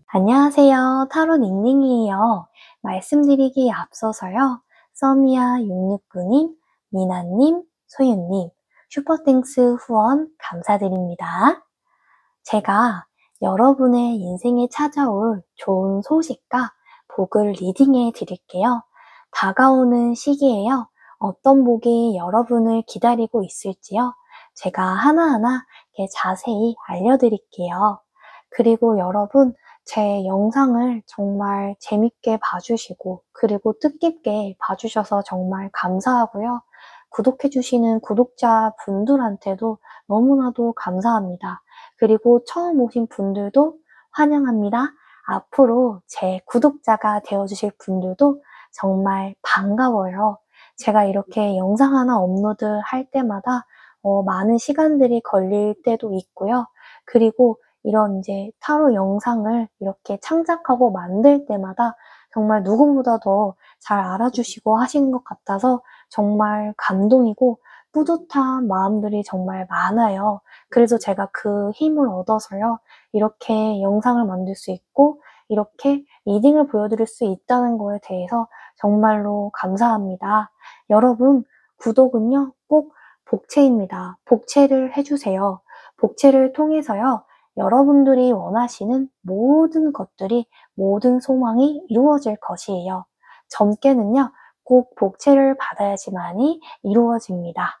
안녕하세요. 타로 닝닝이에요. 말씀드리기에 앞서서요. 써미야 669님, 미나님, 소윤님, 슈퍼땡스 후원 감사드립니다. 제가 여러분의 인생에 찾아올 좋은 소식과 복을 리딩해 드릴게요. 다가오는 시기에요. 어떤 복이 여러분을 기다리고 있을지요. 제가 하나하나 이렇게 자세히 알려드릴게요. 그리고 여러분, 제 영상을 정말 재밌게 봐주시고 그리고 뜻깊게 봐주셔서 정말 감사하고요. 구독해주시는 구독자분들한테도 너무나도 감사합니다. 그리고 처음 오신 분들도 환영합니다. 앞으로 제 구독자가 되어주실 분들도 정말 반가워요. 제가 이렇게 영상 하나 업로드 할 때마다 많은 시간들이 걸릴 때도 있고요. 그리고 이런 이제 타로 영상을 이렇게 창작하고 만들 때마다 정말 누구보다 더 잘 알아주시고 하시는 것 같아서 정말 감동이고 뿌듯한 마음들이 정말 많아요. 그래서 제가 그 힘을 얻어서요. 이렇게 영상을 만들 수 있고 이렇게 리딩을 보여드릴 수 있다는 거에 대해서 정말로 감사합니다. 여러분, 구독은요. 꼭 복채입니다. 복채를 해주세요. 복채를 통해서요. 여러분들이 원하시는 모든 것들이, 모든 소망이 이루어질 것이에요. 점괘는요, 꼭 복채를 받아야지만이 이루어집니다.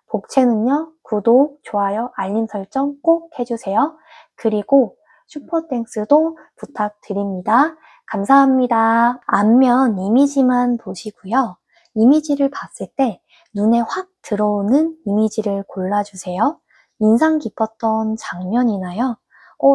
복채는요, 구독, 좋아요, 알림 설정 꼭 해주세요. 그리고 슈퍼땡스도 부탁드립니다. 감사합니다. 앞면 이미지만 보시고요. 이미지를 봤을 때 눈에 확 들어오는 이미지를 골라주세요. 인상 깊었던 장면이나요.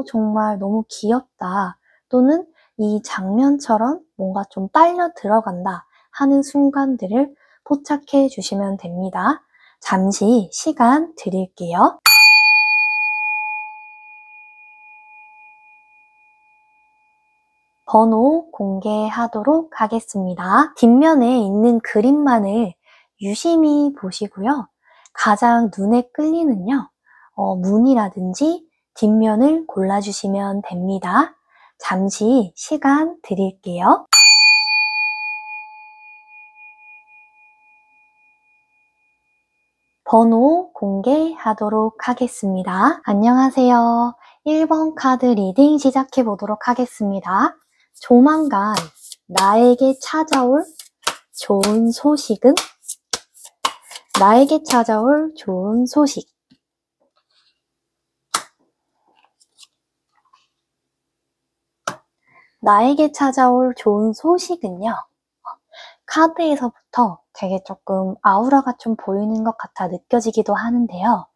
정말 너무 귀엽다. 또는 이 장면처럼 뭔가 좀 빨려 들어간다 하는 순간들을 포착해 주시면 됩니다. 잠시 시간 드릴게요. 번호 공개하도록 하겠습니다. 뒷면에 있는 그림만을 유심히 보시고요. 가장 눈에 끌리는요. 무늬라든지 뒷면을 골라주시면 됩니다. 잠시 시간 드릴게요. 번호 공개하도록 하겠습니다. 안녕하세요. 1번 카드 리딩 시작해 보도록 하겠습니다. 조만간 나에게 찾아올 좋은 소식은? 나에게 찾아올 좋은 소식. 나에게 찾아올 좋은 소식은요. 카드에서부터 되게 조금 아우라가 좀 보이는 것 같아 느껴지기도 하는데요.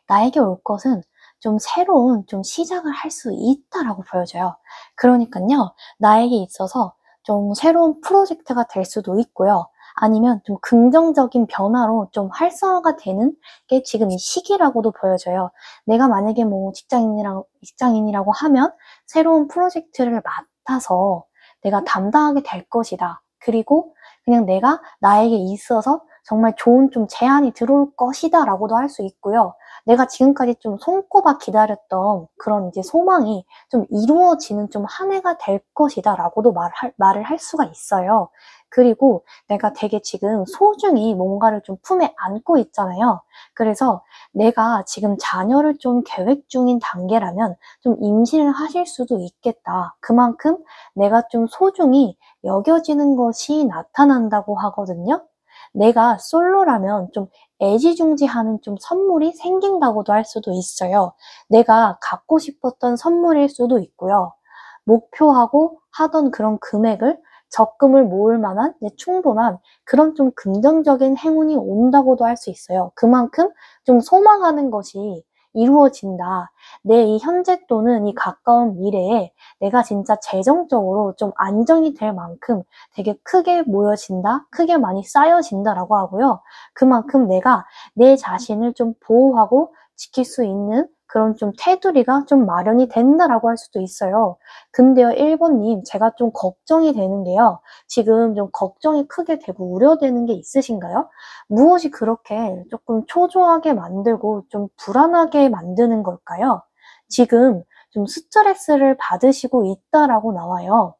나에게 올 것은 좀 새로운 좀 시작을 할 수 있다라고 보여져요. 그러니까요. 나에게 있어서 좀 새로운 프로젝트가 될 수도 있고요. 아니면 좀 긍정적인 변화로 좀 활성화가 되는 게 지금 이 시기라고도 보여져요. 내가 만약에 뭐 직장인이라고 하면 새로운 프로젝트를 맡아서 내가 담당하게 될 것이다. 그리고 그냥 내가 나에게 있어서 정말 좋은 좀 제안이 들어올 것이다 라고도 할 수 있고요. 내가 지금까지 좀 손꼽아 기다렸던 그런 이제 소망이 좀 이루어지는 좀 한 해가 될 것이다 라고도 말을 할 수가 있어요. 그리고 내가 되게 지금 소중히 뭔가를 좀 품에 안고 있잖아요. 그래서 내가 지금 자녀를 좀 계획 중인 단계라면 좀 임신을 하실 수도 있겠다. 그만큼 내가 좀 소중히 여겨지는 것이 나타난다고 하거든요. 내가 솔로라면 좀 애지중지하는 좀 선물이 생긴다고도 할 수도 있어요. 내가 갖고 싶었던 선물일 수도 있고요. 목표하고 하던 그런 금액을 적금을 모을 만한 충분한 그런 좀 긍정적인 행운이 온다고도 할 수 있어요. 그만큼 좀 소망하는 것이 이루어진다. 내 이 현재 또는 이 가까운 미래에 내가 진짜 재정적으로 좀 안정이 될 만큼 되게 크게 모여진다, 크게 많이 쌓여진다라고 하고요. 그만큼 내가 내 자신을 좀 보호하고 지킬 수 있는 그런 좀 테두리가 좀 마련이 된다라고 할 수도 있어요. 근데요, 1번님, 제가 좀 걱정이 되는 게요. 지금 좀 걱정이 크게 되고 우려되는 게 있으신가요? 무엇이 그렇게 조금 초조하게 만들고 좀 불안하게 만드는 걸까요? 지금 좀 스트레스를 받으시고 있다라고 나와요.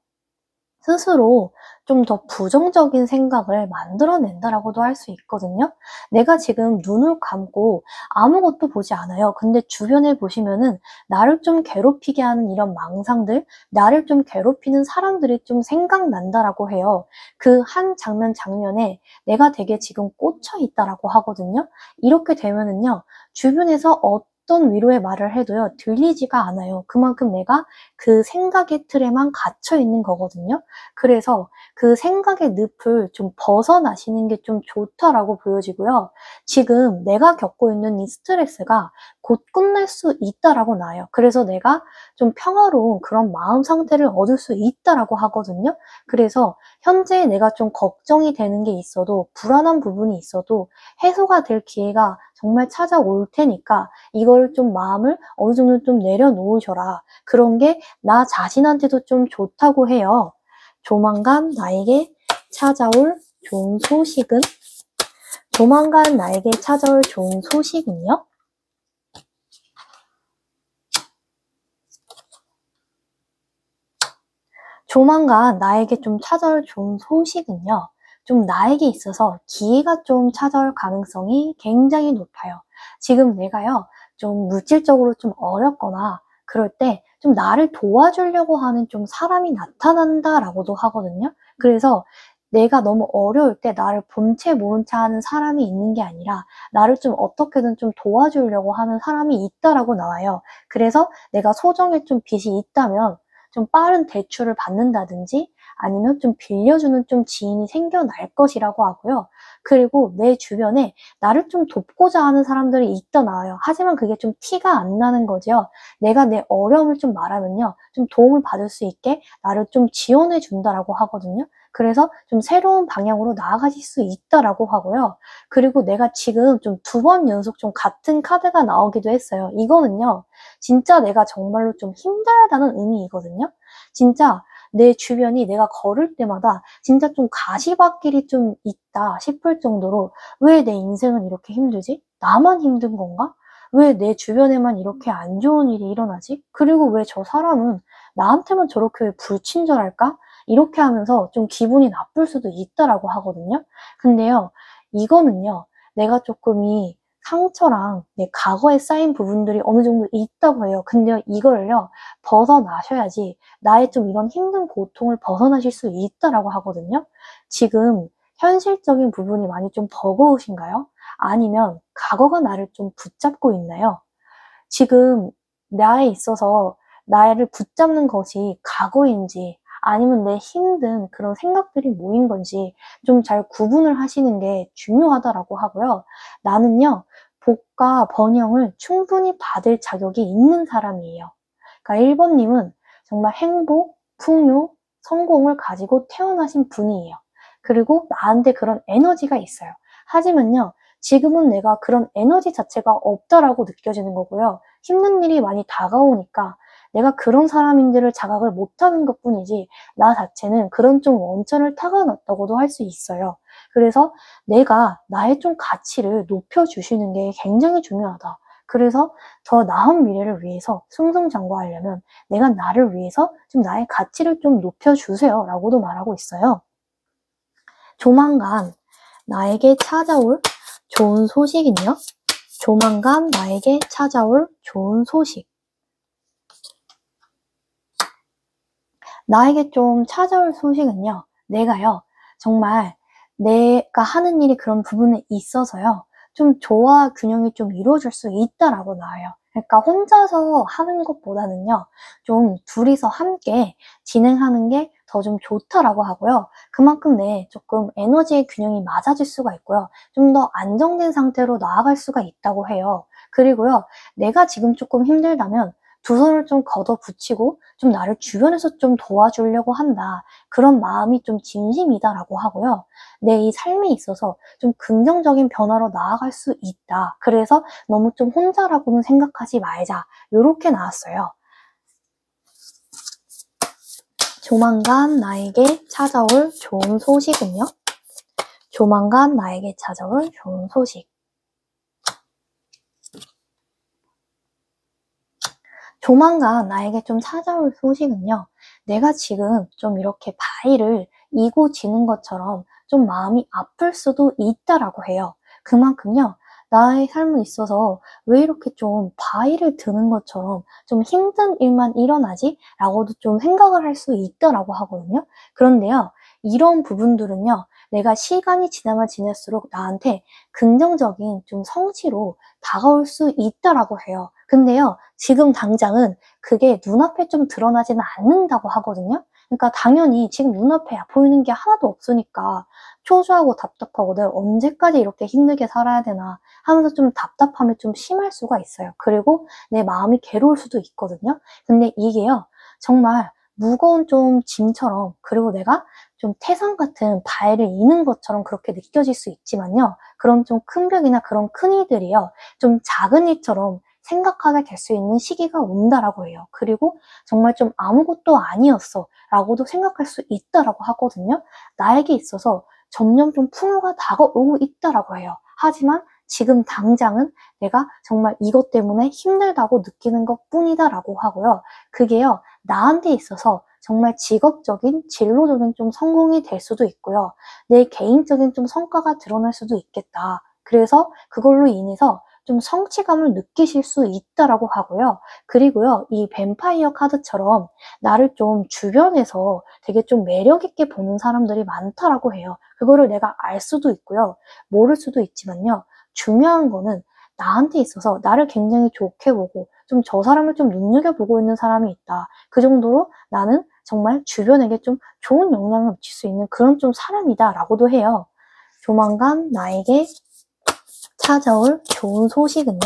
스스로 좀 더 부정적인 생각을 만들어낸다라고도 할 수 있거든요. 내가 지금 눈을 감고 아무것도 보지 않아요. 근데 주변에 보시면은 나를 좀 괴롭히게 하는 이런 망상들, 나를 좀 괴롭히는 사람들이 좀 생각난다라고 해요. 그 한 장면에 내가 되게 지금 꽂혀 있다라고 하거든요. 이렇게 되면은요, 주변에서 어떤 위로의 말을 해도요, 들리지가 않아요. 그만큼 내가 그 생각의 틀에만 갇혀 있는 거거든요. 그래서 그 생각의 늪을 좀 벗어나시는 게 좀 좋다라고 보여지고요. 지금 내가 겪고 있는 이 스트레스가 곧 끝날 수 있다라고 나와요. 그래서 내가 좀 평화로운 그런 마음 상태를 얻을 수 있다라고 하거든요. 그래서 현재 내가 좀 걱정이 되는 게 있어도, 불안한 부분이 있어도 해소가 될 기회가 정말 찾아올 테니까 이걸 좀 마음을 어느 정도 좀 내려놓으셔라. 그런 게 나 자신한테도 좀 좋다고 해요. 조만간 나에게 찾아올 좋은 소식은? 조만간 나에게 찾아올 좋은 소식은요? 조만간 나에게 좀 찾아올 좋은 소식은요. 좀 나에게 있어서 기회가 좀 찾아올 가능성이 굉장히 높아요. 지금 내가요, 좀 물질적으로 좀 어렵거나 그럴 때 좀 나를 도와주려고 하는 좀 사람이 나타난다라고도 하거든요. 그래서 내가 너무 어려울 때 나를 본체 모른 체 하는 사람이 있는 게 아니라 나를 좀 어떻게든 좀 도와주려고 하는 사람이 있다라고 나와요. 그래서 내가 소정의 좀 빚이 있다면 좀 빠른 대출을 받는다든지 아니면 좀 빌려주는 좀 지인이 생겨날 것이라고 하고요. 그리고 내 주변에 나를 좀 돕고자 하는 사람들이 있다 나와요. 하지만 그게 좀 티가 안 나는 거죠. 내가 내 어려움을 좀 말하면요, 좀 도움을 받을 수 있게 나를 좀 지원해 준다라고 하거든요. 그래서 좀 새로운 방향으로 나아가실 수 있다라고 하고요. 그리고 내가 지금 좀 2번 연속 좀 같은 카드가 나오기도 했어요. 이거는요, 진짜 내가 정말로 좀 힘들다는 의미이거든요. 진짜 내 주변이 내가 걸을 때마다 진짜 좀 가시밭길이 좀 있다 싶을 정도로, 왜 내 인생은 이렇게 힘들지? 나만 힘든 건가? 왜 내 주변에만 이렇게 안 좋은 일이 일어나지? 그리고 왜 저 사람은 나한테만 저렇게 왜 불친절할까? 이렇게 하면서 좀 기분이 나쁠 수도 있다라고 하거든요. 근데요, 이거는요, 내가 조금 이 상처랑 내 과거에 쌓인 부분들이 어느 정도 있다고 해요. 근데요, 이거를요, 벗어나셔야지 나의 좀 이런 힘든 고통을 벗어나실 수 있다라고 하거든요. 지금 현실적인 부분이 많이 좀 버거우신가요? 아니면 과거가 나를 좀 붙잡고 있나요? 지금 나에 있어서 나를 붙잡는 것이 과거인지 아니면 내 힘든 그런 생각들이 모인 건지 좀 잘 구분을 하시는 게 중요하다라고 하고요. 나는요, 복과 번영을 충분히 받을 자격이 있는 사람이에요. 그러니까 1번님은 정말 행복, 풍요, 성공을 가지고 태어나신 분이에요. 그리고 나한테 그런 에너지가 있어요. 하지만요, 지금은 내가 그런 에너지 자체가 없다라고 느껴지는 거고요. 힘든 일이 많이 다가오니까 내가 그런 사람인지를 자각을 못하는 것뿐이지 나 자체는 그런 좀 원천을 타고났다고도 할 수 있어요. 그래서 내가 나의 좀 가치를 높여주시는 게 굉장히 중요하다. 그래서 더 나은 미래를 위해서 승승장구하려면 내가 나를 위해서 좀 나의 가치를 좀 높여주세요 라고도 말하고 있어요. 조만간 나에게 찾아올 좋은 소식은요. 조만간 나에게 찾아올 좋은 소식. 나에게 좀 찾아올 소식은요. 내가요. 정말 내가 하는 일이 그런 부분에 있어서요. 좀 조화 균형이 좀 이루어질 수 있다라고 나와요. 그러니까 혼자서 하는 것보다는요. 좀 둘이서 함께 진행하는 게 더 좀 좋다라고 하고요. 그만큼 조금 에너지의 균형이 맞아질 수가 있고요. 좀 더 안정된 상태로 나아갈 수가 있다고 해요. 그리고요. 내가 지금 조금 힘들다면 두 손을 좀 걷어붙이고 좀 나를 주변에서 좀 도와주려고 한다. 그런 마음이 좀 진심이다라고 하고요. 내 이 삶에 있어서 좀 긍정적인 변화로 나아갈 수 있다. 그래서 너무 좀 혼자라고는 생각하지 말자. 요렇게 나왔어요. 조만간 나에게 찾아올 좋은 소식은요? 조만간 나에게 찾아올 좋은 소식. 조만간 나에게 좀 찾아올 소식은요. 내가 지금 좀 이렇게 바위를 이고 지는 것처럼 좀 마음이 아플 수도 있다라고 해요. 그만큼요. 나의 삶에 있어서 왜 이렇게 좀 바위를 드는 것처럼 좀 힘든 일만 일어나지? 라고도 좀 생각을 할 수 있다라고 하거든요. 그런데요. 이런 부분들은요. 내가 시간이 지나면 지날수록 나한테 긍정적인 좀 성취로 다가올 수 있다라고 해요. 근데요. 지금 당장은 그게 눈앞에 좀 드러나지는 않는다고 하거든요. 그러니까 당연히 지금 눈앞에 보이는 게 하나도 없으니까 초조하고 답답하고 내가 언제까지 이렇게 힘들게 살아야 되나 하면서 좀 답답함이 좀 심할 수가 있어요. 그리고 내 마음이 괴로울 수도 있거든요. 근데 이게요. 정말 무거운 좀 짐처럼 그리고 내가 좀 태산 같은 바위를 이는 것처럼 그렇게 느껴질 수 있지만요. 그런 좀 큰 벽이나 그런 큰 일들이요. 좀 작은 일처럼 생각하게 될 수 있는 시기가 온다라고 해요. 그리고 정말 좀 아무것도 아니었어 라고도 생각할 수 있다라고 하거든요. 나에게 있어서 점점 좀 풍요가 다가오고 있다라고 해요. 하지만 지금 당장은 내가 정말 이것 때문에 힘들다고 느끼는 것 뿐이다라고 하고요. 그게요, 나한테 있어서 정말 직업적인, 진로적인 좀 성공이 될 수도 있고요. 내 개인적인 좀 성과가 드러날 수도 있겠다. 그래서 그걸로 인해서 좀 성취감을 느끼실 수 있다라고 하고요. 그리고요, 이 뱀파이어 카드처럼 나를 좀 주변에서 되게 좀 매력 있게 보는 사람들이 많다라고 해요. 그거를 내가 알 수도 있고요. 모를 수도 있지만요. 중요한 거는 나한테 있어서 나를 굉장히 좋게 보고 좀 저 사람을 좀 눈여겨보고 있는 사람이 있다. 그 정도로 나는 정말 주변에게 좀 좋은 영향을 미칠 수 있는 그런 좀 사람이다 라고도 해요. 조만간 나에게 찾아올 좋은 소식은요?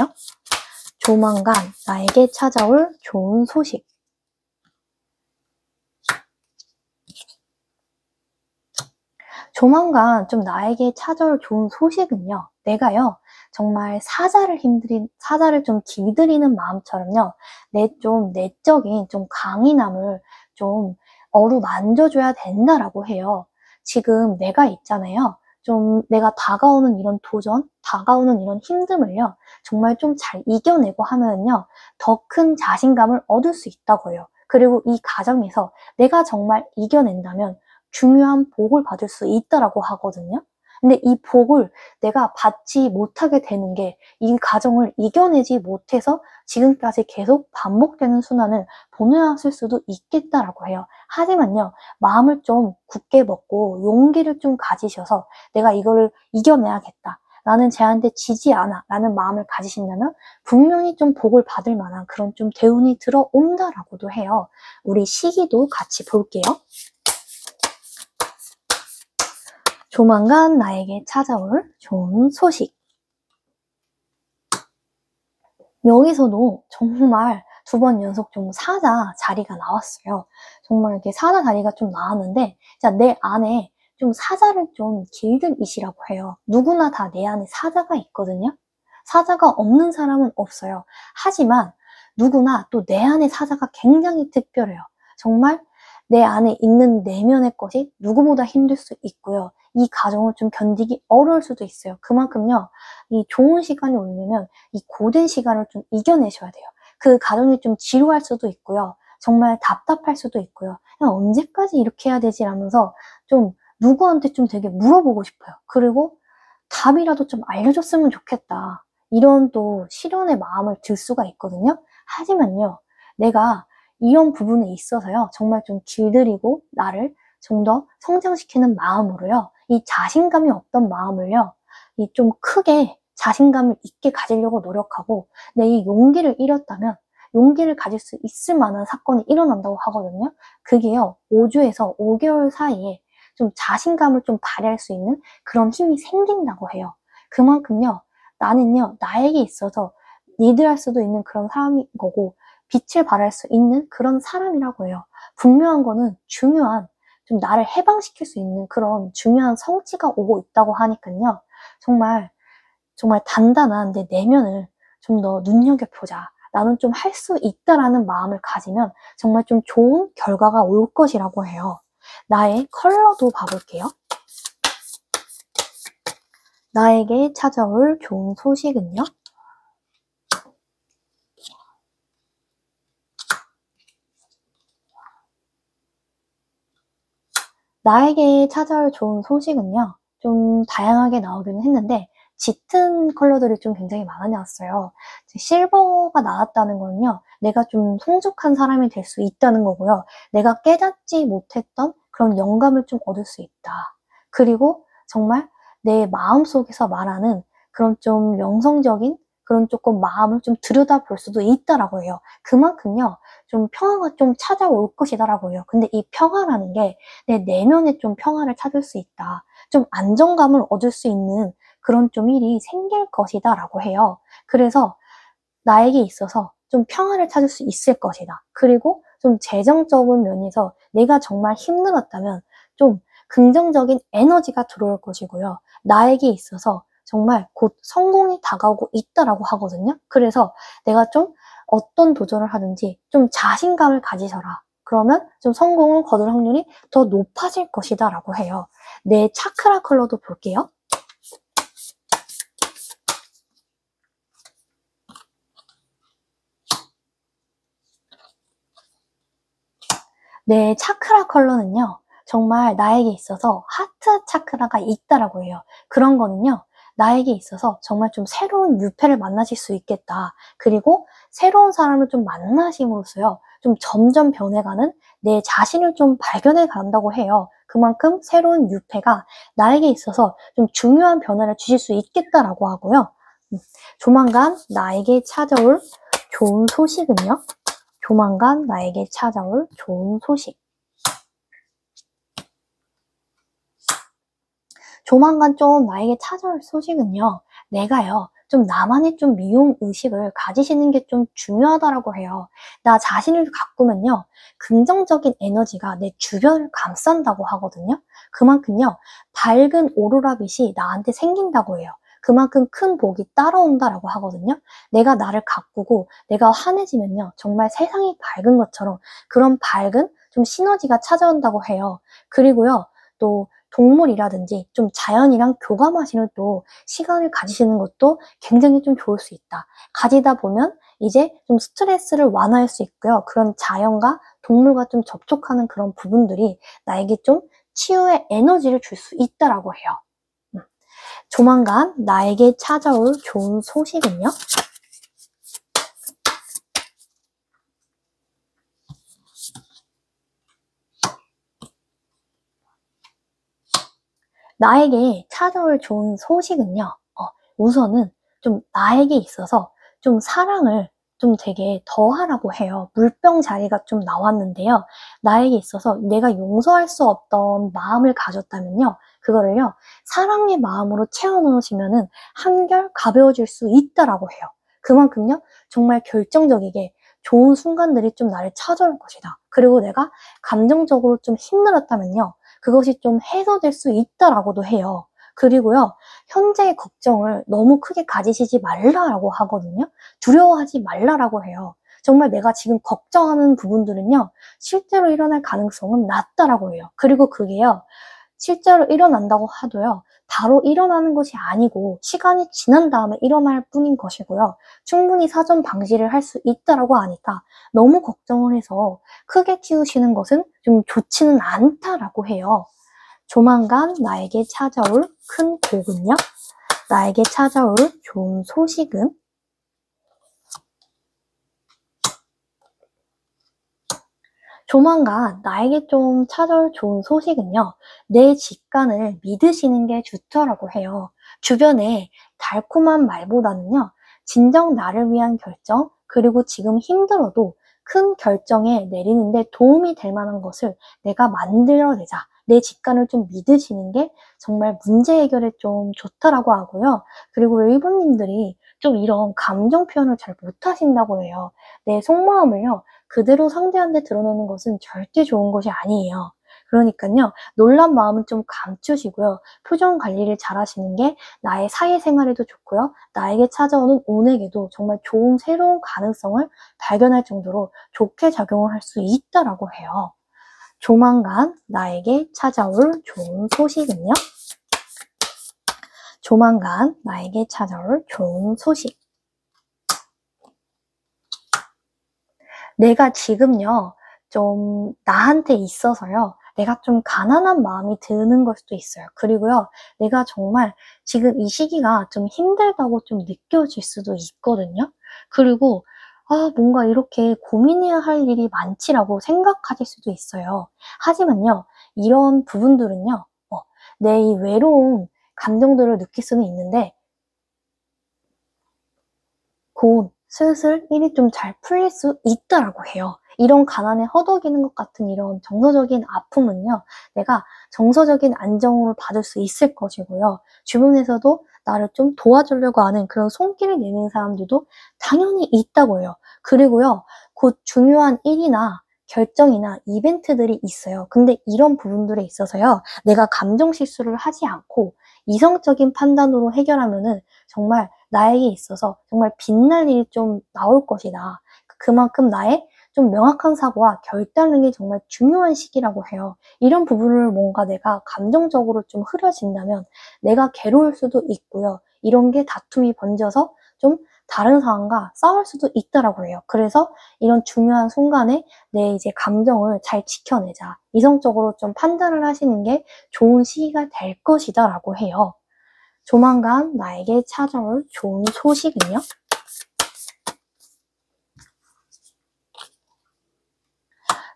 조만간 나에게 찾아올 좋은 소식. 조만간 좀 나에게 찾아올 좋은 소식은요. 내가요. 정말 사자를 좀 길들이는 마음처럼요. 내 좀 내적인 좀 강인함을 좀 어루만져줘야 된다라고 해요. 지금 내가 있잖아요. 좀 내가 다가오는 이런 도전, 다가오는 이런 힘듦을요. 정말 좀 잘 이겨내고 하면은요. 더 큰 자신감을 얻을 수 있다고 해요. 그리고 이 과정에서 내가 정말 이겨낸다면 중요한 복을 받을 수 있다라고 하거든요. 근데 이 복을 내가 받지 못하게 되는 게 이 과정을 이겨내지 못해서 지금까지 계속 반복되는 순환을 보내왔을 수도 있겠다라고 해요. 하지만요, 마음을 좀 굳게 먹고 용기를 좀 가지셔서 내가 이거를 이겨내야겠다. 나는 쟤한테 지지 않아 라는 마음을 가지신다면 분명히 좀 복을 받을 만한 그런 좀 대운이 들어온다라고도 해요. 우리 시기도 같이 볼게요. 조만간 나에게 찾아올 좋은 소식. 여기서도 정말 두 번 연속 좀 사자 자리가 나왔어요. 정말 이렇게 사자 자리가 좀 나왔는데, 자, 내 안에 좀 사자를 좀 길들이시라고 해요. 누구나 다 내 안에 사자가 있거든요. 사자가 없는 사람은 없어요. 하지만 누구나 또 내 안의 사자가 굉장히 특별해요. 정말 내 안에 있는 내면의 것이 누구보다 힘들 수 있고요. 이 과정을 좀 견디기 어려울 수도 있어요. 그만큼요, 이 좋은 시간이 오려면 이 고된 시간을 좀 이겨내셔야 돼요. 그 과정이 좀 지루할 수도 있고요. 정말 답답할 수도 있고요. 그냥 언제까지 이렇게 해야 되지? 라면서 좀 누구한테 좀 되게 물어보고 싶어요. 그리고 답이라도 좀 알려줬으면 좋겠다. 이런 또 시련의 마음을 들 수가 있거든요. 하지만요, 내가 이런 부분에 있어서요, 정말 좀 길들이고 나를 좀 더 성장시키는 마음으로요, 이 자신감이 없던 마음을요, 이 좀 크게 자신감을 있게 가지려고 노력하고, 내 이 용기를 잃었다면 용기를 가질 수 있을 만한 사건이 일어난다고 하거든요. 그게요, 5주에서 5개월 사이에 좀 자신감을 좀 발휘할 수 있는 그런 힘이 생긴다고 해요. 그만큼요, 나는요, 나에게 있어서 리드할 수도 있는 그런 사람인 거고, 빛을 발할 수 있는 그런 사람이라고 해요. 분명한 거는 중요한, 좀 나를 해방시킬 수 있는 그런 중요한 성취가 오고 있다고 하니까요. 정말, 정말 단단한 내 내면을 좀 더 눈여겨보자. 나는 좀 할 수 있다라는 마음을 가지면 정말 좀 좋은 결과가 올 것이라고 해요. 나의 컬러도 봐볼게요. 나에게 찾아올 좋은 소식은요? 나에게 찾아올 좋은 소식은요, 좀 다양하게 나오기는 했는데, 짙은 컬러들이 좀 굉장히 많이 나왔어요. 실버가 나왔다는 거는요, 내가 좀 성숙한 사람이 될 수 있다는 거고요. 내가 깨닫지 못했던 그런 영감을 좀 얻을 수 있다. 그리고 정말 내 마음속에서 말하는 그런 좀 영성적인 그런 조금 마음을 좀 들여다볼 수도 있다라고 해요. 그만큼요, 좀 평화가 좀 찾아올 것이다라고 해요. 근데 이 평화라는 게 내 내면에 좀 평화를 찾을 수 있다. 좀 안정감을 얻을 수 있는 그런 좀 일이 생길 것이다 라고 해요. 그래서 나에게 있어서 좀 평화를 찾을 수 있을 것이다. 그리고 좀 재정적인 면에서 내가 정말 힘들었다면 좀 긍정적인 에너지가 들어올 것이고요. 나에게 있어서 정말 곧 성공이 다가오고 있다라고 하거든요. 그래서 내가 좀 어떤 도전을 하든지 좀 자신감을 가지셔라. 그러면 좀 성공을 거둘 확률이 더 높아질 것이다 라고 해요. 내 차크라 컬러도 볼게요. 내 차크라 컬러는요, 정말 나에게 있어서 하트 차크라가 있다라고 해요. 그런 거는요, 나에게 있어서 정말 좀 새로운 유패를 만나실 수 있겠다. 그리고 새로운 사람을 좀 만나심으로써요, 좀 점점 변해가는 내 자신을 좀 발견해 간다고 해요. 그만큼 새로운 유패가 나에게 있어서 좀 중요한 변화를 주실 수 있겠다라고 하고요. 조만간 나에게 찾아올 좋은 소식은요, 조만간 나에게 찾아올 좋은 소식. 조만간 좀 나에게 찾아올 소식은요, 내가요, 좀 나만의 좀 미용 의식을 가지시는 게 좀 중요하다라고 해요. 나 자신을 가꾸면요, 긍정적인 에너지가 내 주변을 감싼다고 하거든요. 그만큼요, 밝은 오로라 빛이 나한테 생긴다고 해요. 그만큼 큰 복이 따라온다라고 하거든요. 내가 나를 가꾸고 내가 환해지면요, 정말 세상이 밝은 것처럼 그런 밝은 좀 시너지가 찾아온다고 해요. 그리고요, 또 동물이라든지 좀 자연이랑 교감하시는 또 시간을 가지시는 것도 굉장히 좀 좋을 수 있다. 가지다 보면 이제 좀 스트레스를 완화할 수 있고요. 그런 자연과 동물과 좀 접촉하는 그런 부분들이 나에게 좀 치유의 에너지를 줄 수 있다라고 해요. 조만간 나에게 찾아올 좋은 소식은요? 나에게 찾아올 좋은 소식은요, 우선은 좀 나에게 있어서 좀 사랑을 좀 되게 더하라고 해요. 물병 자리가 좀 나왔는데요. 나에게 있어서 내가 용서할 수 없던 마음을 가졌다면요, 그거를요, 사랑의 마음으로 채워넣으시면은 한결 가벼워질 수 있다라고 해요. 그만큼요, 정말 결정적이게 좋은 순간들이 좀 나를 찾아올 것이다. 그리고 내가 감정적으로 좀 힘들었다면요, 그것이 좀 해소될 수 있다라고도 해요. 그리고요, 현재의 걱정을 너무 크게 가지시지 말라라고 하거든요. 두려워하지 말라라고 해요. 정말 내가 지금 걱정하는 부분들은요, 실제로 일어날 가능성은 낮다라고 해요. 그리고 그게요, 실제로 일어난다고 하도요, 바로 일어나는 것이 아니고 시간이 지난 다음에 일어날 뿐인 것이고요. 충분히 사전 방지를 할 수 있다라고 하니까 너무 걱정을 해서 크게 키우시는 것은 좀 좋지는 않다라고 해요. 조만간 나에게 찾아올 큰 복은요? 나에게 찾아올 좋은 소식은? 조만간 나에게 좀 찾아올 좋은 소식은요, 내 직감을 믿으시는 게 좋더라고 해요. 주변에 달콤한 말보다는요, 진정 나를 위한 결정, 그리고 지금 힘들어도 큰 결정에 내리는데 도움이 될 만한 것을 내가 만들어내자. 내 직감을 좀 믿으시는 게 정말 문제 해결에 좀 좋더라고 하고요. 그리고 일본님들이 좀 이런 감정 표현을 잘 못하신다고 해요. 내 속마음을요, 그대로 상대한테 드러내는 것은 절대 좋은 것이 아니에요. 그러니깐요, 놀란 마음은 좀 감추시고요. 표정 관리를 잘 하시는 게 나의 사회생활에도 좋고요. 나에게 찾아오는 운에게도 정말 좋은 새로운 가능성을 발견할 정도로 좋게 작용을 할 수 있다라고 해요. 조만간 나에게 찾아올 좋은 소식은요? 조만간 나에게 찾아올 좋은 소식. 내가 지금요, 좀 나한테 있어서요, 내가 좀 가난한 마음이 드는 걸 수도 있어요. 그리고요, 내가 정말 지금 이 시기가 좀 힘들다고 좀 느껴질 수도 있거든요. 그리고 뭔가 이렇게 고민해야 할 일이 많지라고 생각하실 수도 있어요. 하지만요, 이런 부분들은요, 내 이 외로운 감정들을 느낄 수는 있는데, 곧 슬슬 일이 좀 잘 풀릴 수 있다라고 해요. 이런 가난에 허덕이는 것 같은 이런 정서적인 아픔은요, 내가 정서적인 안정을 받을 수 있을 것이고요. 주변에서도 나를 좀 도와주려고 하는 그런 손길을 내는 사람들도 당연히 있다고 해요. 그리고요, 곧 중요한 일이나 결정이나 이벤트들이 있어요. 근데 이런 부분들에 있어서요, 내가 감정 실수를 하지 않고 이성적인 판단으로 해결하면은 정말 나에게 있어서 정말 빛날 일이 좀 나올 것이다. 그만큼 나의 좀 명확한 사고와 결단력이 정말 중요한 시기라고 해요. 이런 부분을 뭔가 내가 감정적으로 좀 흐려진다면 내가 괴로울 수도 있고요. 이런 게 다툼이 번져서 좀 다른 사람과 싸울 수도 있다라고 해요. 그래서 이런 중요한 순간에 내 이제 감정을 잘 지켜내자. 이성적으로 좀 판단을 하시는 게 좋은 시기가 될 것이다라고 해요. 조만간 나에게 찾아올 좋은 소식은요?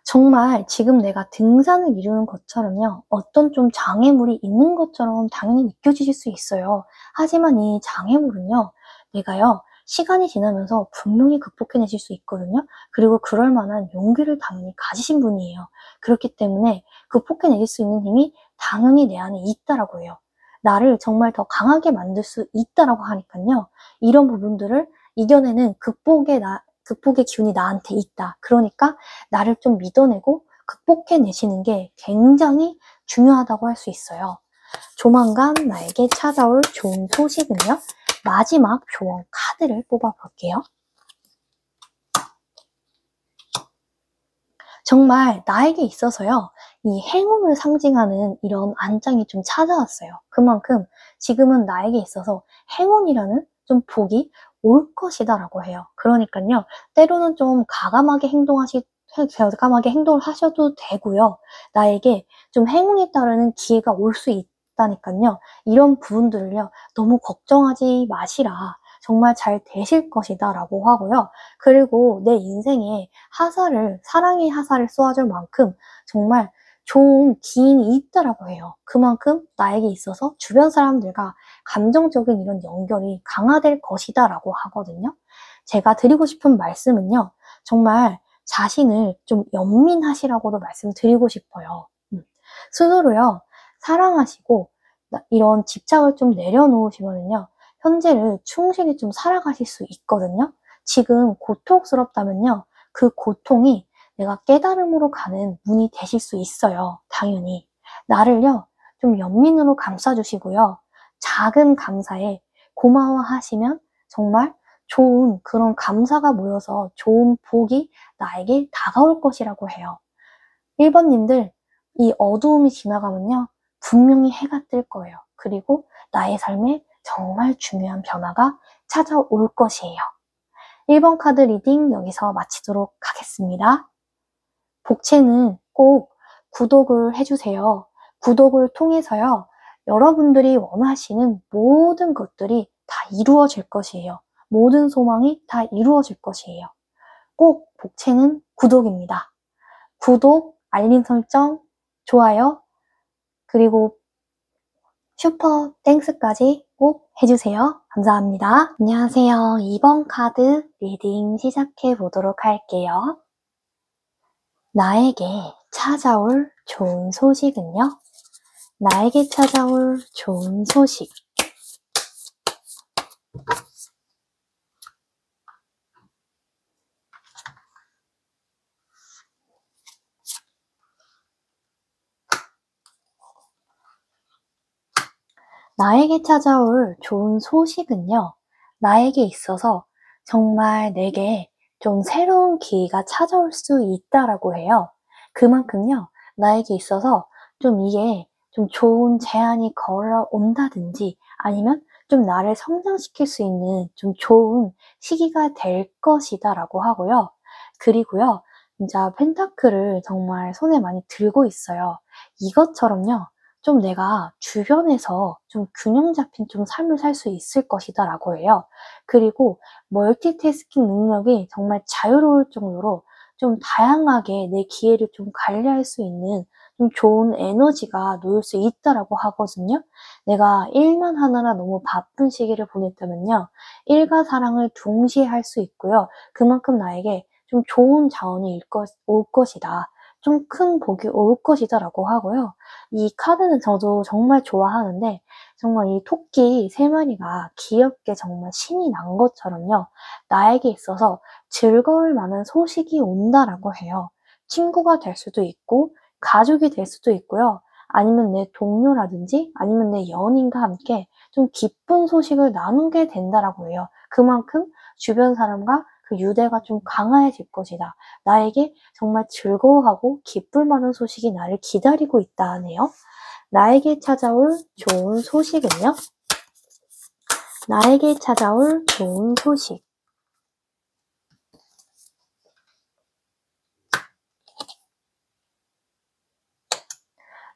정말 지금 내가 등산을 이루는 것처럼요, 어떤 좀 장애물이 있는 것처럼 당연히 느껴지실 수 있어요. 하지만 이 장애물은요, 내가요, 시간이 지나면서 분명히 극복해내실 수 있거든요. 그리고 그럴 만한 용기를 당연히 가지신 분이에요. 그렇기 때문에 극복해내실 수 있는 힘이 당연히 내 안에 있다라고 해요. 나를 정말 더 강하게 만들 수 있다라고 하니까요. 이런 부분들을 이겨내는 극복의 기운이 나한테 있다. 그러니까 나를 좀 믿어내고 극복해내시는 게 굉장히 중요하다고 할 수 있어요. 조만간 나에게 찾아올 좋은 소식은요? 마지막 조언 카드를 뽑아볼게요. 정말 나에게 있어서요, 이 행운을 상징하는 이런 안장이 좀 찾아왔어요. 그만큼 지금은 나에게 있어서 행운이라는 좀 복이 올 것이다라고 해요. 그러니까요, 때로는 좀 과감하게 행동을 하셔도 되고요. 나에게 좀 행운에 따르는 기회가 올 수 있다니까요. 이런 부분들을요, 너무 걱정하지 마시라. 정말 잘 되실 것이다 라고 하고요. 그리고 내 인생에 사랑의 화살을 쏘아줄 만큼 정말 좋은 기인이 있다라고 해요. 그만큼 나에게 있어서 주변 사람들과 감정적인 이런 연결이 강화될 것이다 라고 하거든요. 제가 드리고 싶은 말씀은요, 정말 자신을 좀 연민하시라고도 말씀드리고 싶어요. 스스로요, 사랑하시고 이런 집착을 좀 내려놓으시면요, 현재를 충실히 좀 살아가실 수 있거든요. 지금 고통스럽다면요, 그 고통이 내가 깨달음으로 가는 문이 되실 수 있어요. 당연히. 나를요, 좀 연민으로 감싸주시고요. 작은 감사에 고마워하시면 정말 좋은 그런 감사가 모여서 좋은 복이 나에게 다가올 것이라고 해요. 1번님들, 이 어두움이 지나가면요, 분명히 해가 뜰 거예요. 그리고 나의 삶에 정말 중요한 변화가 찾아올 것이에요. 1번 카드 리딩 여기서 마치도록 하겠습니다. 복채는 꼭 구독을 해주세요. 구독을 통해서요, 여러분들이 원하시는 모든 것들이 다 이루어질 것이에요. 모든 소망이 다 이루어질 것이에요. 꼭 복채는 구독입니다. 구독, 알림 설정, 좋아요, 그리고 슈퍼 땡스까지 꼭 해주세요. 감사합니다. 안녕하세요. 2번 카드 리딩 시작해 보도록 할게요. 나에게 찾아올 좋은 소식은요? 나에게 찾아올 좋은 소식. 나에게 찾아올 좋은 소식은요, 나에게 있어서 정말 내게 좀 새로운 기회가 찾아올 수 있다라고 해요. 그만큼요, 나에게 있어서 좀 이게 좀 좋은 제안이 걸어온다든지 아니면 좀 나를 성장시킬 수 있는 좀 좋은 시기가 될 것이다라고 하고요. 그리고요, 진짜 펜타클을 정말 손에 많이 들고 있어요. 이것처럼요, 좀 내가 주변에서 좀 균형 잡힌 좀 삶을 살 수 있을 것이다 라고 해요. 그리고 멀티태스킹 능력이 정말 자유로울 정도로 좀 다양하게 내 기회를 좀 관리할 수 있는 좀 좋은 에너지가 놓일 수 있다라고 하거든요. 내가 일만 하느라 너무 바쁜 시기를 보냈다면요, 일과 사랑을 동시에 할 수 있고요. 그만큼 나에게 좀 좋은 자원이 올 것이다. 좀 큰 복이 올 것이다라고 하고요. 이 카드는 저도 정말 좋아하는데 정말 이 토끼 3마리가 귀엽게 정말 신이 난 것처럼요. 나에게 있어서 즐거울 만한 소식이 온다라고 해요. 친구가 될 수도 있고 가족이 될 수도 있고요. 아니면 내 동료라든지 아니면 내 연인과 함께 좀 기쁜 소식을 나누게 된다라고 해요. 그만큼 주변 사람과 그 유대가 좀 강해질 것이다. 나에게 정말 즐거워하고 기쁠 만한 소식이 나를 기다리고 있다 하네요. 나에게 찾아올 좋은 소식은요? 나에게 찾아올 좋은 소식.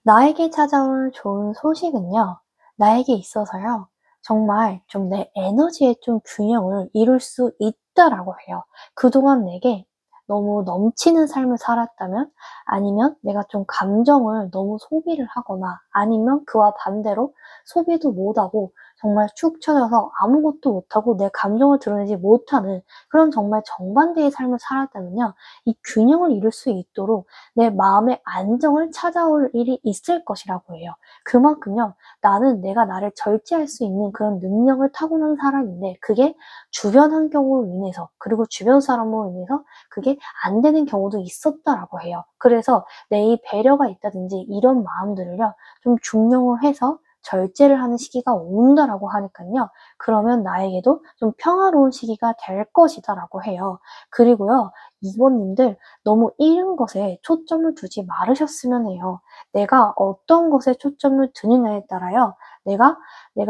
나에게 찾아올 좋은 소식은요, 나에게 있어서요, 정말 좀 내 에너지의 좀 균형을 이룰 수 있다라고 해요. 그동안 내게 너무 넘치는 삶을 살았다면, 아니면 내가 좀 감정을 너무 소비를 하거나, 아니면 그와 반대로 소비도 못하고 정말 축 처져서 아무것도 못하고 내 감정을 드러내지 못하는 그런 정말 정반대의 삶을 살았다면요, 이 균형을 이룰 수 있도록 내 마음의 안정을 찾아올 일이 있을 것이라고 해요. 그만큼요, 나는 내가 나를 절제할 수 있는 그런 능력을 타고난 사람인데 그게 주변 환경으로 인해서 그리고 주변 사람으로 인해서 그게 안 되는 경우도 있었다라고 해요. 그래서 내 이 배려가 있다든지 이런 마음들을요, 좀 중용을 해서 절제를 하는 시기가 온다라고 하니까요. 그러면 나에게도 좀 평화로운 시기가 될 것이다라고 해요. 그리고요, 이번님들 너무 이른 것에 초점을 두지 말으셨으면 해요. 내가 어떤 것에 초점을 두느냐에 따라요, 내가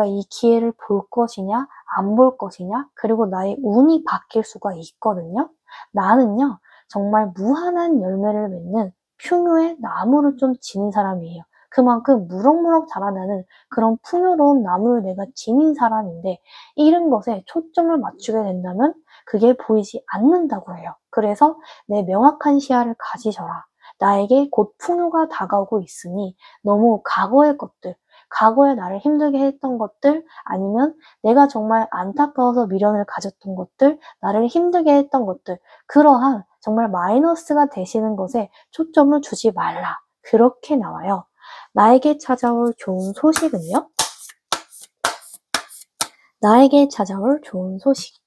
이 기회를 볼 것이냐, 안 볼 것이냐, 그리고 나의 운이 바뀔 수가 있거든요. 나는요, 정말 무한한 열매를 맺는 풍요의 나무를 좀 지닌 사람이에요. 그만큼 무럭무럭 자라나는 그런 풍요로운 나무를 내가 지닌 사람인데, 이른 것에 초점을 맞추게 된다면 그게 보이지 않는다고 해요. 그래서 내 명확한 시야를 가지셔라. 나에게 곧 풍요가 다가오고 있으니 너무 과거의 것들, 과거에 나를 힘들게 했던 것들, 아니면 내가 정말 안타까워서 미련을 가졌던 것들, 나를 힘들게 했던 것들, 그러한 정말 마이너스가 되시는 것에 초점을 두지 말라. 그렇게 나와요. 나에게 찾아올 좋은 소식은요? 나에게 찾아올 좋은 소식.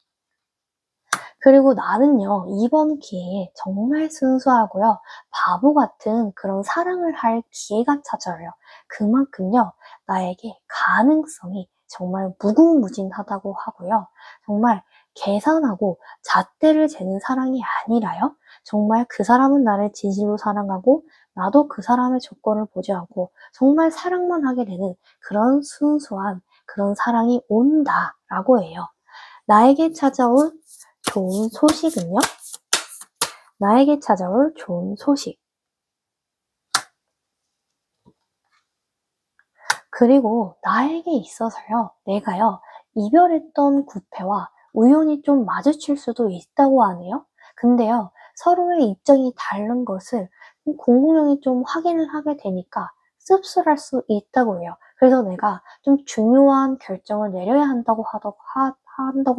그리고 나는요, 이번 기회에 정말 순수하고요, 바보 같은 그런 사랑을 할 기회가 찾아와요. 그만큼요, 나에게 가능성이 정말 무궁무진하다고 하고요. 정말 계산하고 잣대를 재는 사랑이 아니라요. 정말 그 사람은 나를 진실로 사랑하고 나도 그 사람의 조건을 보지 않고 정말 사랑만 하게 되는 그런 순수한 그런 사랑이 온다라고 해요. 나에게 찾아올 좋은 소식은요. 나에게 찾아올 좋은 소식. 그리고 나에게 있어서요. 내가요. 이별했던 구패와 우연히 좀 마주칠 수도 있다고 하네요. 근데요. 서로의 입장이 다른 것을 공공연히 좀 확인을 하게 되니까 씁쓸할 수 있다고 해요. 그래서 내가 좀 중요한 결정을 내려야 한다고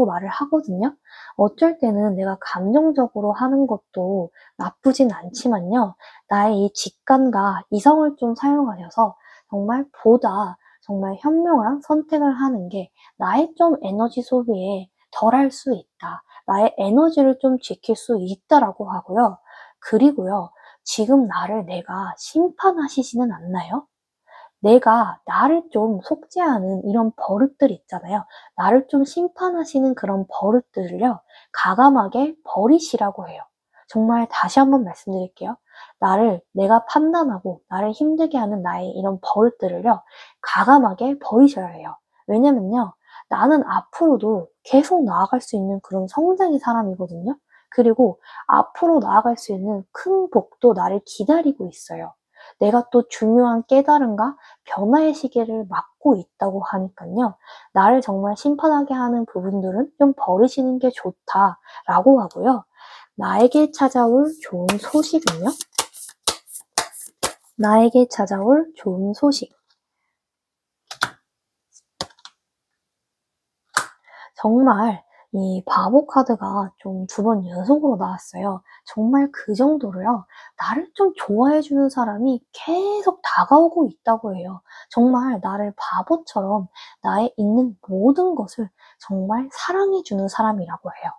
말을 하거든요. 어쩔 때는 내가 감정적으로 하는 것도 나쁘진 않지만요. 나의 이 직감과 이성을 좀 사용하셔서 정말 보다 정말 현명한 선택을 하는 게 나의 좀 에너지 소비에 덜할 수 있다. 나의 에너지를 좀 지킬 수 있다라고 하고요. 그리고요. 지금 나를 내가 심판하시지는 않나요? 내가 나를 좀 속죄하는 이런 버릇들 있잖아요. 나를 좀 심판하시는 그런 버릇들을요. 과감하게 버리시라고 해요. 정말 다시 한번 말씀드릴게요. 내가 판단하고 나를 힘들게 하는 나의 이런 버릇들을요. 과감하게 버리셔야 해요. 왜냐면요. 나는 앞으로도 계속 나아갈 수 있는 그런 성장의 사람이거든요. 그리고 앞으로 나아갈 수 있는 큰 복도 나를 기다리고 있어요. 내가 또 중요한 깨달음과 변화의 시계를 맞고 있다고 하니깐요. 나를 정말 심판하게 하는 부분들은 좀 버리시는 게 좋다라고 하고요. 나에게 찾아올 좋은 소식은요. 나에게 찾아올 좋은 소식. 정말 이 바보 카드가 좀 2번 연속으로 나왔어요. 정말 그 정도로요. 나를 좀 좋아해 주는 사람이 계속 다가오고 있다고 해요. 정말 나를 바보처럼 나의 있는 모든 것을 정말 사랑해 주는 사람이라고 해요.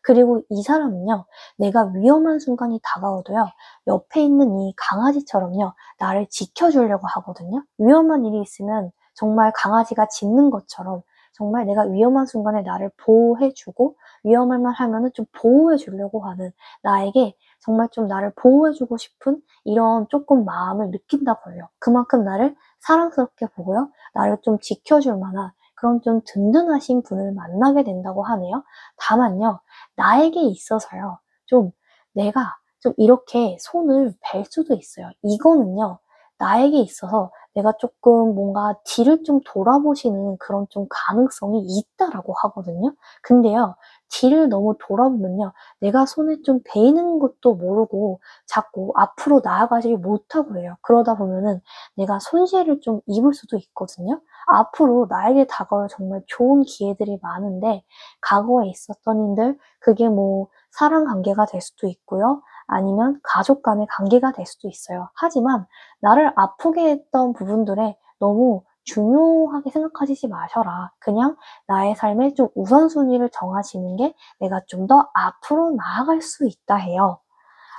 그리고 이 사람은요. 내가 위험한 순간이 다가오도요. 옆에 있는 이 강아지처럼요. 나를 지켜주려고 하거든요. 위험한 일이 있으면 정말 강아지가 짖는 것처럼 정말 내가 위험한 순간에 나를 보호해 주고 위험할 만하면은 좀 보호해 주려고 하는 나에게 정말 좀 나를 보호해 주고 싶은 이런 쪼끔 마음을 느낀다고 해요. 그만큼 나를 사랑스럽게 보고요. 나를 좀 지켜줄 만한 그런 좀 든든하신 분을 만나게 된다고 하네요. 다만요. 나에게 있어서요. 좀 내가 좀 이렇게 손을 벨 수도 있어요. 이거는요. 나에게 있어서 내가 쪼끔 뭔가 뒤를 좀 돌아보시는 그런 좀 가능성이 있다라고 하거든요. 근데요. 뒤를 너무 돌아보면요. 내가 손에 좀 베이는 것도 모르고 자꾸 앞으로 나아가지 못하고 해요. 그러다 보면은 내가 손실을 좀 입을 수도 있거든요. 앞으로 나에게 다가올 정말 좋은 기회들이 많은데 과거에 있었던 일들 그게 뭐 사람 관계가 될 수도 있고요. 아니면 가족 간의 관계가 될 수도 있어요. 하지만 나를 아프게 했던 부분들에 너무 중요하게 생각하시지 마셔라. 그냥 나의 삶에 좀 우선순위를 정하시는 게 내가 좀 더 앞으로 나아갈 수 있다 해요.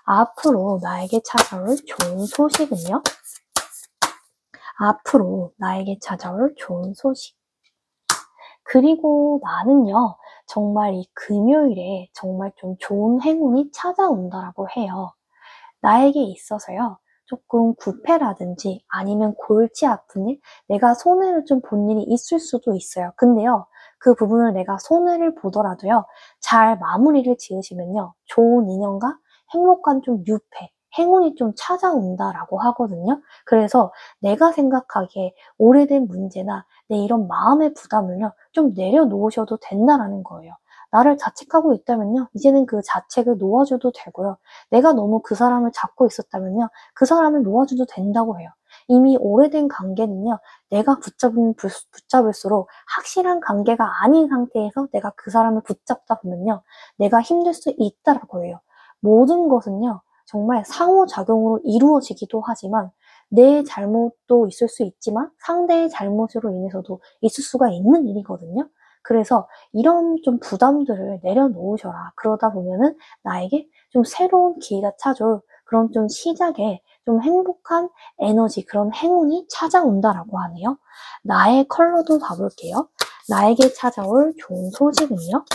앞으로 나에게 찾아올 좋은 소식은요? 앞으로 나에게 찾아올 좋은 소식. 그리고 나는요, 정말 이 금요일에 정말 좀 좋은 행운이 찾아온다라고 해요. 나에게 있어서요. 조금 구패라든지 아니면 골치 아픈 일, 내가 손해를 좀 본 일이 있을 수도 있어요. 근데요. 그 부분을 내가 손해를 보더라도요. 잘 마무리를 지으시면요. 좋은 인연과 행복한 좀 유패, 행운이 좀 찾아온다라고 하거든요. 그래서 내가 생각하기에 오래된 문제나 내 이런 마음의 부담을요. 좀 내려놓으셔도 된다라는 거예요. 나를 자책하고 있다면요. 이제는 그 자책을 놓아줘도 되고요. 내가 너무 그 사람을 잡고 있었다면요. 그 사람을 놓아줘도 된다고 해요. 이미 오래된 관계는요. 내가 붙잡을수록 확실한 관계가 아닌 상태에서 내가 그 사람을 붙잡다 보면요. 내가 힘들 수 있다라고 해요. 모든 것은요. 정말 상호작용으로 이루어지기도 하지만 내 잘못도 있을 수 있지만 상대의 잘못으로 인해서도 있을 수가 있는 일이거든요. 그래서 이런 좀 부담들을 내려놓으셔라. 그러다 보면은 나에게 좀 새로운 기회가 찾아올 그런 좀 시작에 좀 행복한 에너지, 그런 행운이 찾아온다라고 하네요. 나의 컬러도 봐볼게요. 나에게 찾아올 좋은 소식은요?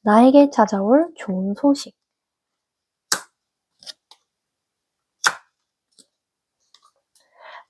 나에게 찾아올 좋은 소식.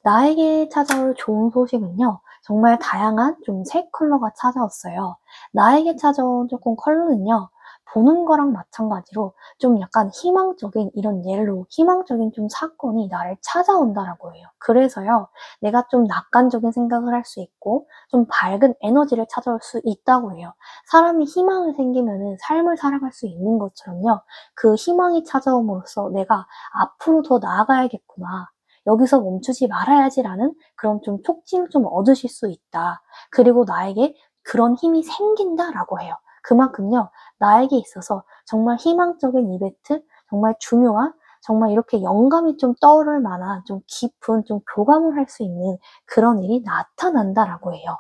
나에게 찾아올 좋은 소식은요, 정말 다양한 좀 새 컬러가 찾아왔어요. 나에게 찾아온 조금 컬러는요, 보는 거랑 마찬가지로 좀 약간 희망적인 이런 옐로우, 희망적인 좀 사건이 나를 찾아온다라고 해요. 그래서요, 내가 좀 낙관적인 생각을 할 수 있고, 좀 밝은 에너지를 찾아올 수 있다고 해요. 사람이 희망이 생기면은 삶을 살아갈 수 있는 것처럼요, 그 희망이 찾아옴으로써 내가 앞으로 더 나아가야겠구나. 여기서 멈추지 말아야지라는 그런 좀 촉진을 좀 얻으실 수 있다. 그리고 나에게 그런 힘이 생긴다라고 해요. 그만큼요, 나에게 있어서 정말 희망적인 이벤트, 정말 중요한, 정말 이렇게 영감이 좀 떠오를 만한 좀 깊은 좀 교감을 할 수 있는 그런 일이 나타난다라고 해요.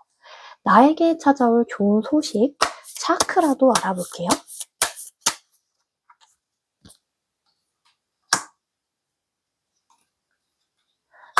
나에게 찾아올 좋은 소식, 차크라도 알아볼게요.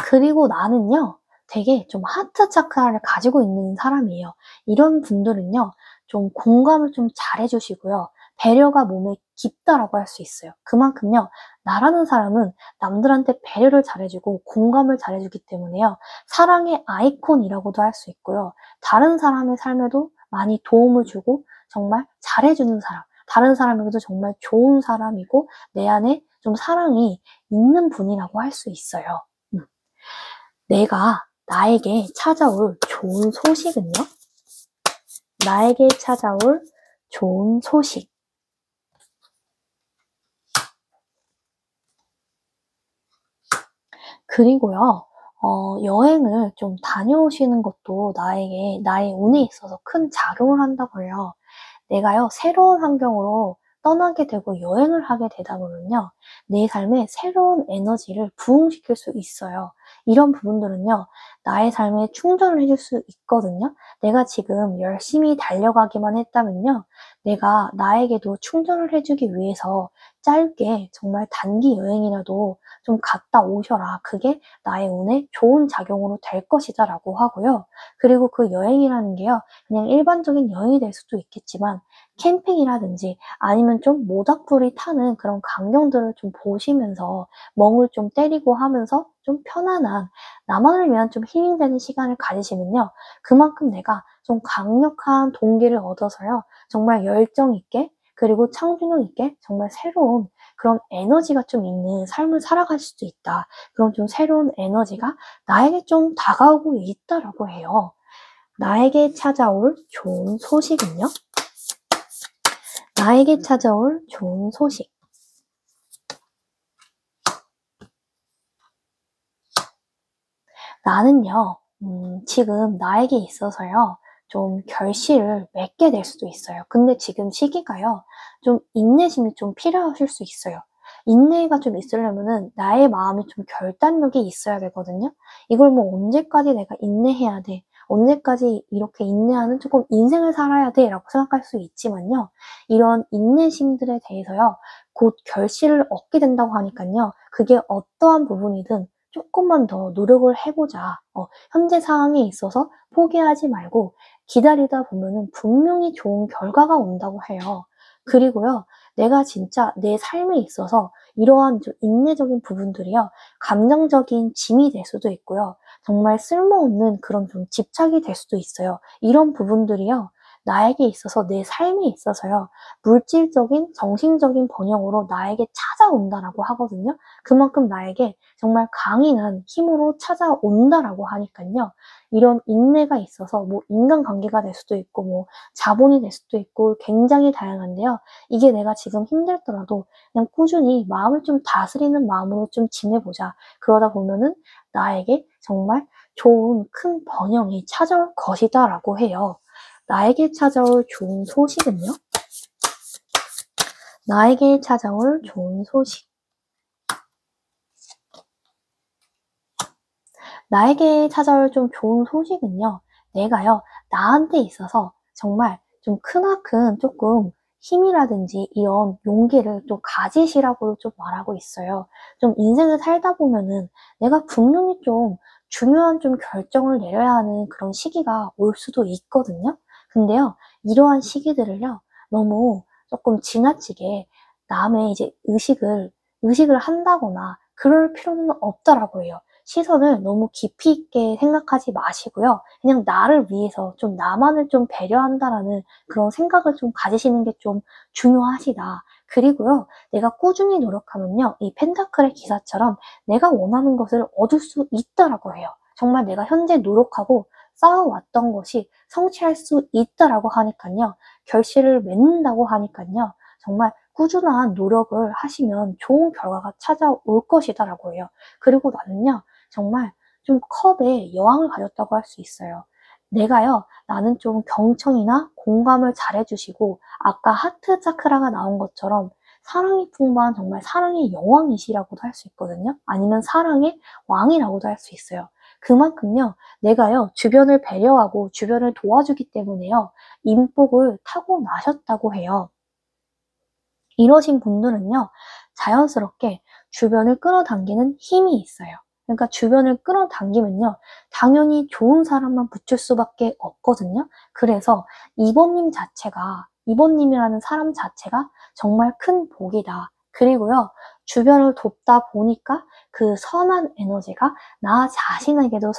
그리고 나는요, 되게 좀 하트 차크라를 가지고 있는 사람이에요. 이런 분들은요, 좀 공감을 좀 잘해 주시고요. 배려가 몸에 깊다라고 할 수 있어요. 그만큼요, 나라는 사람은 남들한테 배려를 잘해 주고 공감을 잘해 주기 때문에요. 사랑의 아이콘이라고도 할 수 있고요. 다른 사람의 삶에도 많이 도움을 주고 정말 잘해 주는 사람, 다른 사람에게도 정말 좋은 사람이고 내 안에 좀 사랑이 있는 분이라고 할 수 있어요. 음. 내가 나에게 찾아올 좋은 소식은요? 나에게 찾아올 좋은 소식. 그리고요, 여행을 좀 다녀오시는 것도 나의 운에 있어서 큰 작용을 한다고 해요. 내가요, 새로운 환경으로 떠나게 되고 여행을 하게 되다 보면요, 내 삶에 새로운 에너지를 부응시킬 수 있어요. 이런 부분들은요, 나의 삶에 충전을 해줄 수 있거든요. 내가 지금 열심히 달려가기만 했다면요, 내가 나에게도 충전을 해주기 위해서 짧게 정말 단기 여행이라도 좀 갔다 오셔라. 그게 나의 운에 좋은 작용으로 될 것이다 라고 하고요. 그리고 그 여행이라는 게요, 그냥 일반적인 여행이 될 수도 있겠지만 캠핑이라든지 아니면 좀 모닥불이 타는 그런 광경들을 좀 보시면서 멍을 좀 때리고 하면서 좀 편안한 나만을 위한 좀 힐링되는 시간을 가지시면요. 그만큼 내가 좀 강력한 동기를 얻어서요. 정말 열정 있게 그리고 창조력 있게 정말 새로운 그런 에너지가 좀 있는 삶을 살아갈 수도 있다. 그런 좀 새로운 에너지가 나에게 좀 다가오고 있다라고 해요. 나에게 찾아올 좋은 소식은요? 나에게 찾아올 좋은 소식. 나는요, 지금 나에게 있어서요, 좀 결실을 맺게 될 수도 있어요. 근데 지금 시기가요, 좀 인내심이 좀 필요하실 수 있어요. 인내가 좀 있으려면은 나의 마음이 좀 결단력이 있어야 되거든요. 이걸 뭐 언제까지 내가 인내해야 돼? 언제까지 이렇게 인내하는 조금 인생을 살아야 돼? 라고 생각할 수 있지만요. 이런 인내심들에 대해서요, 곧 결실을 얻게 된다고 하니깐요. 그게 어떠한 부분이든 조금만 더 노력을 해보자. 현재 상황에 있어서 포기하지 말고 기다리다 보면은 분명히 좋은 결과가 온다고 해요. 그리고요, 내가 진짜 내 삶에 있어서 이러한 좀 인내적인 부분들이요, 감정적인 짐이 될 수도 있고요, 정말 쓸모없는 그런 좀 집착이 될 수도 있어요. 이런 부분들이요, 나에게 있어서 내 삶에 있어서요, 물질적인, 정신적인 번영으로 나에게 찾아온다라고 하거든요. 그만큼 나에게 정말 강인한 힘으로 찾아온다라고 하니깐요. 이런 인내가 있어서 뭐 인간관계가 될 수도 있고 뭐 자본이 될 수도 있고 굉장히 다양한데요. 이게 내가 지금 힘들더라도 그냥 꾸준히 마음을 좀 다스리는 마음으로 좀 지내보자. 그러다 보면은 나에게 정말 좋은 큰 번영이 찾아올 것이다라고 해요. 나에게 찾아올 좋은 소식은요? 나에게 찾아올 좋은 소식. 나에게 찾아올 좀 좋은 소식은요. 내가요, 나한테 있어서 정말 좀 크나큰 조금 힘이라든지 이런 용기를 좀 가지시라고 좀 말하고 있어요. 좀 인생을 살다 보면은 내가 분명히 좀 중요한 좀 결정을 내려야 하는 그런 시기가 올 수도 있거든요. 근데요, 이러한 시기들을요, 너무 조금 지나치게 남의 이제 의식을 한다거나 그럴 필요는 없다라고 해요. 시선을 너무 깊이 있게 생각하지 마시고요. 그냥 나를 위해서 좀 나만을 좀 배려한다라는 그런 생각을 좀 가지시는 게 좀 중요하시다. 그리고요, 내가 꾸준히 노력하면요, 이 펜타클의 기사처럼 내가 원하는 것을 얻을 수 있다라고 해요. 정말 내가 현재 노력하고 쌓아왔던 것이 성취할 수 있다라고 하니까요, 결실을 맺는다고 하니까요, 정말 꾸준한 노력을 하시면 좋은 결과가 찾아올 것이다라고 해요. 그리고 나는요, 정말 좀 컵에 여왕을 가졌다고 할 수 있어요. 나는 좀 경청이나 공감을 잘해주시고, 아까 하트 차크라가 나온 것처럼 사랑이 풍부한 정말 사랑의 여왕이시라고도 할 수 있거든요. 아니면 사랑의 왕이라고도 할 수 있어요. 그만큼요, 내가요, 주변을 배려하고 주변을 도와주기 때문에요, 인복을 타고나셨다고 해요. 이러신 분들은요, 자연스럽게 주변을 끌어당기는 힘이 있어요. 그러니까 주변을 끌어당기면요, 당연히 좋은 사람만 붙일 수밖에 없거든요. 그래서 이번님이라는 사람 자체가 정말 큰 복이다. 그리고요, 주변을 돕다 보니까 그 선한 에너지가 나 자신에게도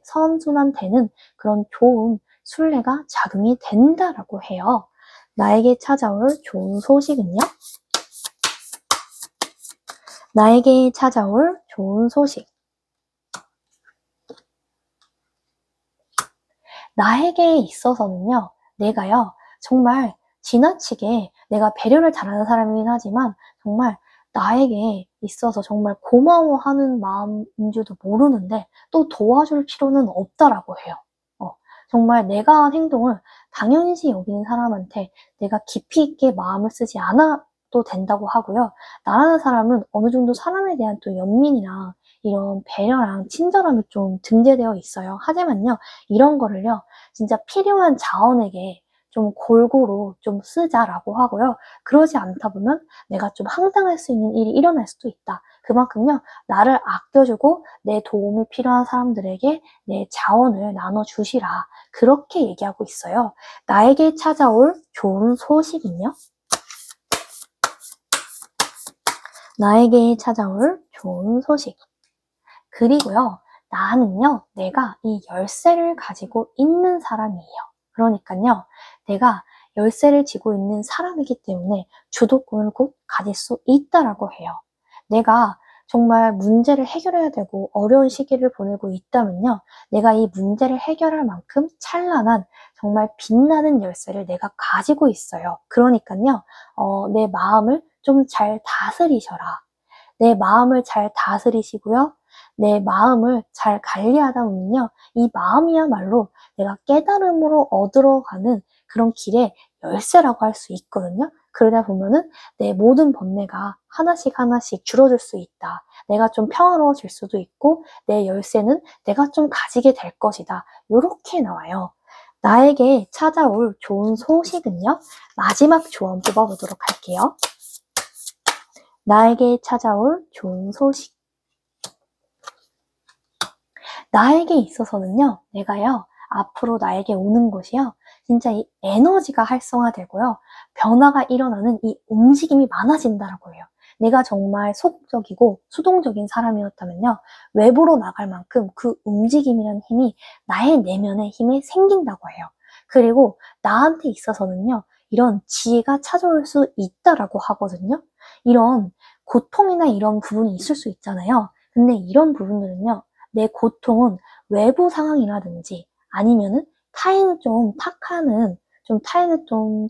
선순환되는 그런 좋은 순례가 작용이 된다라고 해요. 나에게 찾아올 좋은 소식은요? 나에게 찾아올 좋은 소식. 나에게 있어서는요, 내가요, 정말 지나치게 내가 배려를 잘하는 사람이긴 하지만, 정말 나에게 있어서 정말 고마워하는 마음인 줄도 모르는데, 또 도와줄 필요는 없다라고 해요. 정말 내가 한 행동을 당연시 여기는 사람한테 내가 깊이 있게 마음을 쓰지 않아도 된다고 하고요. 나라는 사람은 어느 정도 사람에 대한 또 연민이나 이런 배려랑 친절함이 좀 등재되어 있어요. 하지만요, 이런 거를요, 진짜 필요한 자원에게 좀 골고루 좀 쓰자라고 하고요. 그러지 않다 보면 내가 좀 황당할 수 있는 일이 일어날 수도 있다. 그만큼요, 나를 아껴주고 내 도움이 필요한 사람들에게 내 자원을 나눠주시라. 그렇게 얘기하고 있어요. 나에게 찾아올 좋은 소식은요? 나에게 찾아올 좋은 소식. 그리고요, 나는요, 내가 이 열쇠를 가지고 있는 사람이에요. 그러니까요, 내가 열쇠를 쥐고 있는 사람이기 때문에 주도권을 꼭 가질 수 있다라고 해요. 내가 정말 문제를 해결해야 되고 어려운 시기를 보내고 있다면요, 내가 이 문제를 해결할 만큼 찬란한 정말 빛나는 열쇠를 내가 가지고 있어요. 그러니까요, 내 마음을 좀 잘 다스리셔라. 내 마음을 잘 다스리시고요. 내 마음을 잘 관리하다 보면요, 이 마음이야말로 내가 깨달음으로 얻으러가는 그런 길의 열쇠라고 할 수 있거든요. 그러다 보면은 내 모든 번뇌가 하나씩 하나씩 줄어들 수 있다. 내가 좀 평화로워질 수도 있고, 내 열쇠는 내가 좀 가지게 될 것이다. 요렇게 나와요. 나에게 찾아올 좋은 소식은요, 마지막 조언 뽑아보도록 할게요. 나에게 찾아올 좋은 소식. 나에게 있어서는요, 내가요, 앞으로 나에게 오는 것이요, 진짜 이 에너지가 활성화되고요, 변화가 일어나는 이 움직임이 많아진다라고 해요. 내가 정말 소극적이고 수동적인 사람이었다면요, 외부로 나갈 만큼 그 움직임이라는 힘이 나의 내면의 힘에 생긴다고 해요. 그리고 나한테 있어서는요, 이런 지혜가 찾아올 수 있다라고 하거든요. 이런 고통이나 이런 부분이 있을 수 있잖아요. 근데 이런 부분들은요, 내 고통은 외부 상황이라든지 아니면은 타인을 좀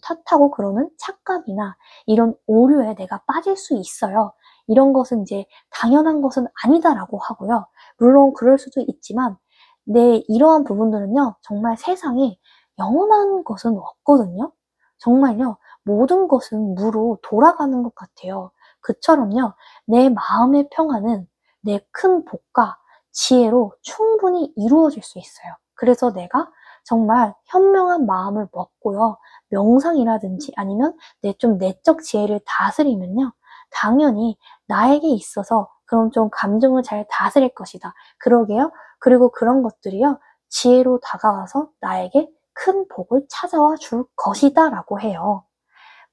탓하고 그러는 착각이나 이런 오류에 내가 빠질 수 있어요. 이런 것은 이제 당연한 것은 아니다라고 하고요. 물론 그럴 수도 있지만, 이러한 부분들은요, 정말 세상에 영원한 것은 없거든요. 정말요, 모든 것은 무로 돌아가는 것 같아요. 그처럼요, 내 마음의 평화는 내 큰 복과 지혜로 충분히 이루어질 수 있어요. 그래서 내가 정말 현명한 마음을 먹고요, 명상이라든지 아니면 내 좀 내적 지혜를 다스리면요, 당연히 나에게 있어서 그런 좀 감정을 잘 다스릴 것이다. 그러게요. 그리고 그런 것들이요, 지혜로 다가와서 나에게 큰 복을 찾아와 줄 것이다 라고 해요.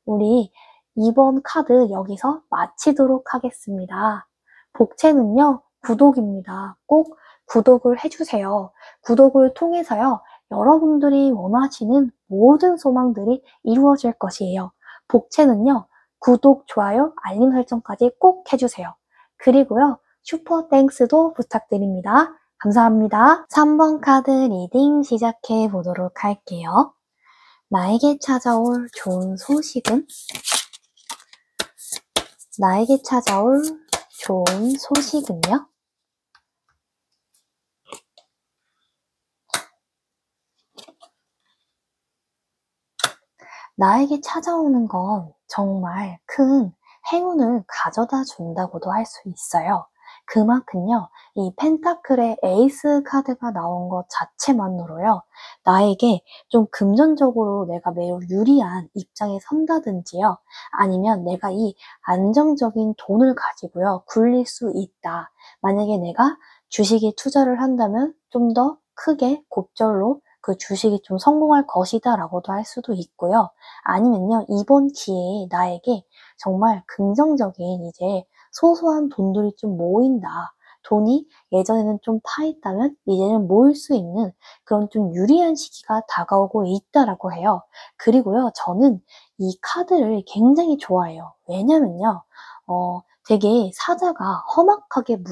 우리 이번 카드 여기서 마치도록 하겠습니다. 복채는요, 구독입니다. 꼭 구독을 해주세요. 구독을 통해서요, 여러분들이 원하시는 모든 소망들이 이루어질 것이에요. 복채는요, 구독, 좋아요, 알림 설정까지 꼭 해주세요. 그리고요, 슈퍼 땡스도 부탁드립니다. 감사합니다. 3번 카드 리딩 시작해 보도록 할게요. 나에게 찾아올 좋은 소식은? 나에게 찾아올 좋은 소식은요? 나에게 찾아오는 건 정말 큰 행운을 가져다 준다고도 할 수 있어요. 그만큼요, 이 펜타클의 에이스 카드가 나온 것 자체만으로요, 나에게 좀 금전적으로 내가 매우 유리한 입장에 선다든지요, 아니면 내가 이 안정적인 돈을 가지고요, 굴릴 수 있다. 만약에 내가 주식에 투자를 한다면 좀 더 크게 곱절로 그 주식이 좀 성공할 것이다 라고도 할 수도 있고요. 아니면요, 이번 기회에 나에게 정말 긍정적인 이제 소소한 돈들이 좀 모인다. 돈이 예전에는 좀 파있다면 이제는 모일 수 있는 그런 좀 유리한 시기가 다가오고 있다라고 해요. 그리고요, 저는 이 카드를 굉장히 좋아해요. 왜냐면요, 되게 사자가 험악하게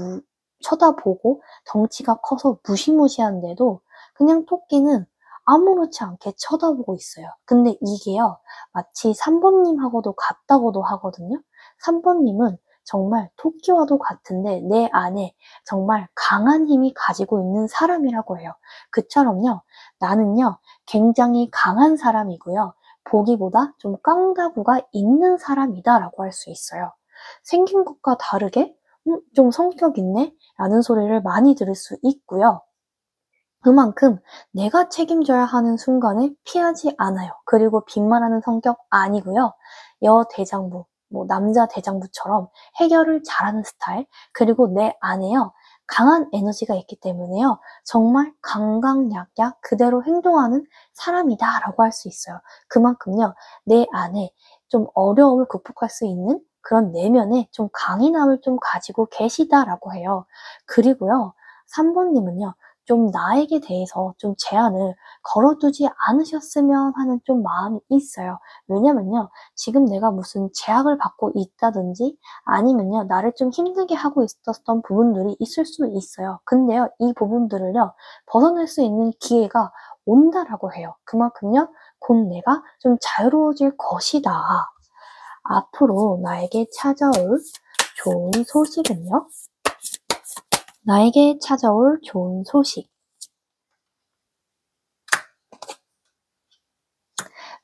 쳐다보고 덩치가 커서 무시무시한데도 그냥 토끼는 아무렇지 않게 쳐다보고 있어요. 근데 이게요, 마치 3번님하고도 같다고도 하거든요. 3번님은 정말 토끼와도 같은데 내 안에 정말 강한 힘이 가지고 있는 사람이라고 해요. 그처럼요, 나는요, 굉장히 강한 사람이고요. 보기보다 좀 깡다구가 있는 사람이다라고 할 수 있어요. 생긴 것과 다르게 좀 성격 있네? 라는 소리를 많이 들을 수 있고요. 그만큼 내가 책임져야 하는 순간을 피하지 않아요. 그리고 빈말하는 성격 아니고요. 여대장부, 남자 대장부처럼 해결을 잘하는 스타일, 그리고 내 안에요, 강한 에너지가 있기 때문에요, 정말 강강약약 그대로 행동하는 사람이다 라고 할 수 있어요. 그만큼요, 내 안에 좀 어려움을 극복할 수 있는 그런 내면에 좀 강인함을 좀 가지고 계시다라고 해요. 그리고요, 3번님은요, 좀 나에게 대해서 좀 제한을 걸어두지 않으셨으면 하는 좀 마음이 있어요. 왜냐면요, 지금 내가 무슨 제약을 받고 있다든지 아니면요, 나를 좀 힘들게 하고 있었던 부분들이 있을 수 있어요. 근데요, 이 부분들을요, 벗어날 수 있는 기회가 온다라고 해요. 그만큼요, 곧 내가 좀 자유로워질 것이다. 앞으로 나에게 찾아올 좋은 소식은요? 나에게 찾아올 좋은 소식.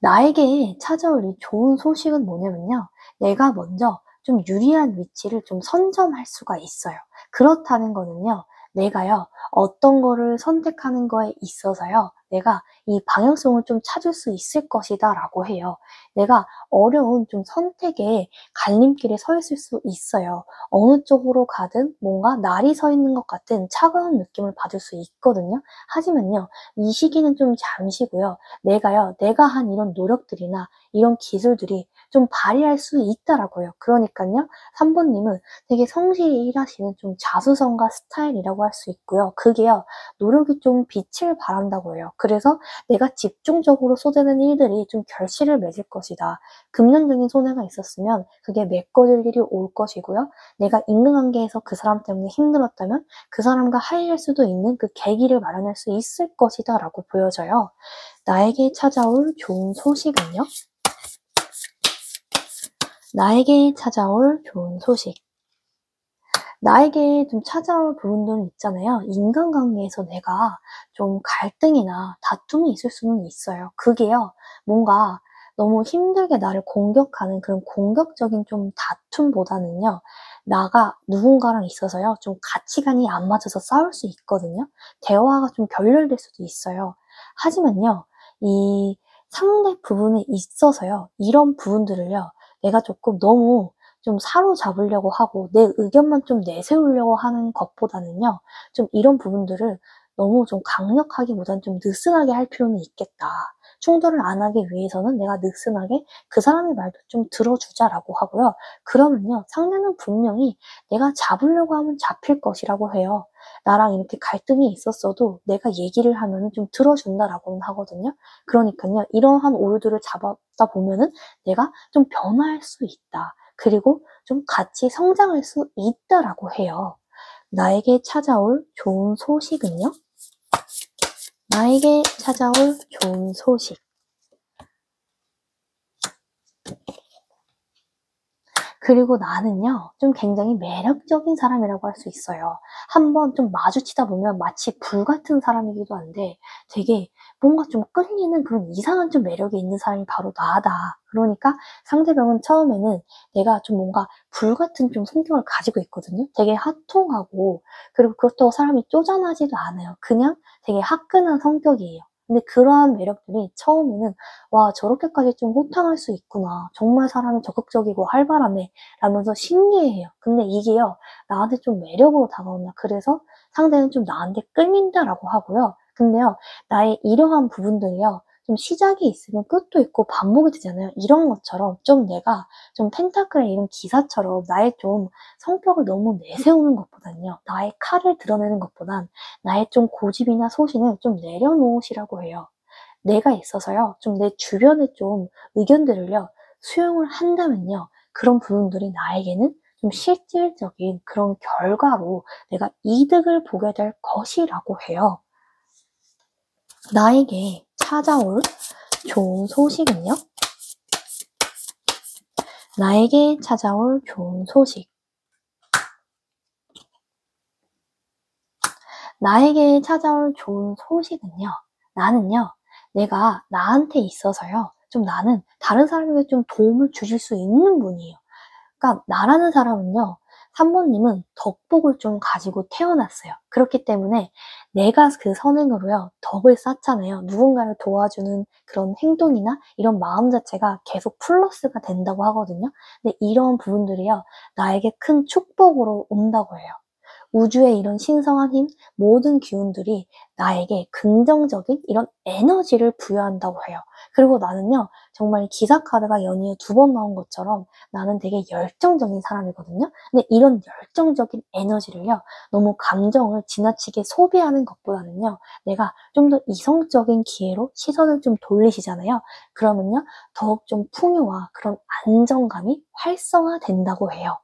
나에게 찾아올 이 좋은 소식은 뭐냐면요, 내가 먼저 좀 유리한 위치를 좀 선점할 수가 있어요. 그렇다는 거는요, 내가요, 어떤 거를 선택하는 거에 있어서요, 내가 이 방향성을 좀 찾을 수 있을 것이다 라고 해요. 내가 어려운 좀 선택의 갈림길에 서 있을 수 있어요. 어느 쪽으로 가든 뭔가 날이 서 있는 것 같은 차가운 느낌을 받을 수 있거든요. 하지만요, 이 시기는 좀 잠시고요. 내가 한 이런 노력들이나 이런 기술들이 좀 발휘할 수 있다라고요. 그러니까요, 3번님은 되게 성실히 일하시는 좀 자수성가 스타일이라고 할 수 있고요. 그게요, 노력이 좀 빛을 발한다고 해요. 그래서 내가 집중적으로 쏟아낸 일들이 좀 결실을 맺을 것이다. 금전적인 손해가 있었으면 그게 메꿔질 일이 올 것이고요. 내가 인간관계에서 그 사람 때문에 힘들었다면 그 사람과 화해할 수도 있는 그 계기를 마련할 수 있을 것이다 라고 보여져요. 나에게 찾아올 좋은 소식은요? 나에게 찾아올 좋은 소식. 나에게 좀 찾아올 부분들은 있잖아요. 인간관계에서 내가 좀 갈등이나 다툼이 있을 수는 있어요. 그게요, 뭔가 너무 힘들게 나를 공격하는 그런 공격적인 좀 다툼보다는요, 나가 누군가랑 있어서요, 좀 가치관이 안 맞아서 싸울 수 있거든요. 대화가 좀 결렬될 수도 있어요. 하지만요, 이 상대 부분에 있어서요, 이런 부분들을요, 내가 조금 너무 좀 사로잡으려고 하고 내 의견만 좀 내세우려고 하는 것보다는요, 좀 이런 부분들을 너무 좀 강력하기보다는 좀 느슨하게 할 필요는 있겠다. 충돌을 안 하기 위해서는 내가 느슨하게 그 사람의 말도 좀 들어주자라고 하고요. 그러면요, 상대는 분명히 내가 잡으려고 하면 잡힐 것이라고 해요. 나랑 이렇게 갈등이 있었어도 내가 얘기를 하면은 좀 들어준다라고는 하거든요. 그러니까요, 이러한 오류들을 잡았다 보면은 내가 좀 변화할 수 있다. 그리고 좀 같이 성장할 수 있다라고 해요. 나에게 찾아올 좋은 소식은요? 나에게 찾아올 좋은 소식. 그리고 나는요, 좀 굉장히 매력적인 사람이라고 할 수 있어요. 한번 좀 마주치다 보면 마치 불 같은 사람이기도 한데 되게 뭔가 좀 끌리는 그런 이상한 좀 매력이 있는 사람이 바로 나다. 그러니까 상대방은 처음에는 내가 좀 뭔가 불 같은 좀 성격을 가지고 있거든요. 되게 화통하고, 그리고 그렇다고 사람이 쪼잔하지도 않아요. 그냥 되게 화끈한 성격이에요. 근데 그러한 매력들이 처음에는 와, 저렇게까지 좀 호탕할 수 있구나. 정말 사람이 적극적이고 활발하네. 라면서 신기해해요. 근데 이게요, 나한테 좀 매력으로 다가온다. 그래서 상대는 좀 나한테 끌린다라고 하고요. 근데요, 나의 이러한 부분들이요, 좀 시작이 있으면 끝도 있고 반복이 되잖아요. 이런 것처럼 좀 내가 좀 펜타클의 이런 기사처럼 나의 좀 성격을 너무 내세우는 것보단요, 나의 칼을 드러내는 것보단 나의 좀 고집이나 소신을 좀 내려놓으시라고 해요. 내가 있어서요, 좀 내 주변의 좀 의견들을요, 수용을 한다면요, 그런 부분들이 나에게는 좀 실질적인 그런 결과로 내가 이득을 보게 될 것이라고 해요. 나에게 찾아올 좋은 소식은요? 나에게 찾아올 좋은 소식. 나에게 찾아올 좋은 소식은요, 나는요, 내가 나한테 있어서요, 좀 나는 다른 사람에게 좀 도움을 주실 수 있는 분이에요. 그러니까 나라는 사람은요, 산모님은 덕복을 좀 가지고 태어났어요. 그렇기 때문에 내가 그 선행으로요, 덕을 쌓잖아요. 누군가를 도와주는 그런 행동이나 이런 마음 자체가 계속 플러스가 된다고 하거든요. 근데 이런 부분들이요, 나에게 큰 축복으로 온다고 해요. 우주의 이런 신성한 힘, 모든 기운들이 나에게 긍정적인 이런 에너지를 부여한다고 해요. 그리고 나는요, 정말 기사 카드가 연이어 2번 나온 것처럼 나는 되게 열정적인 사람이거든요. 근데 이런 열정적인 에너지를요, 너무 감정을 지나치게 소비하는 것보다는요, 내가 좀 더 이성적인 기회로 시선을 좀 돌리시잖아요. 그러면요, 더욱 좀 풍요와 그런 안정감이 활성화된다고 해요.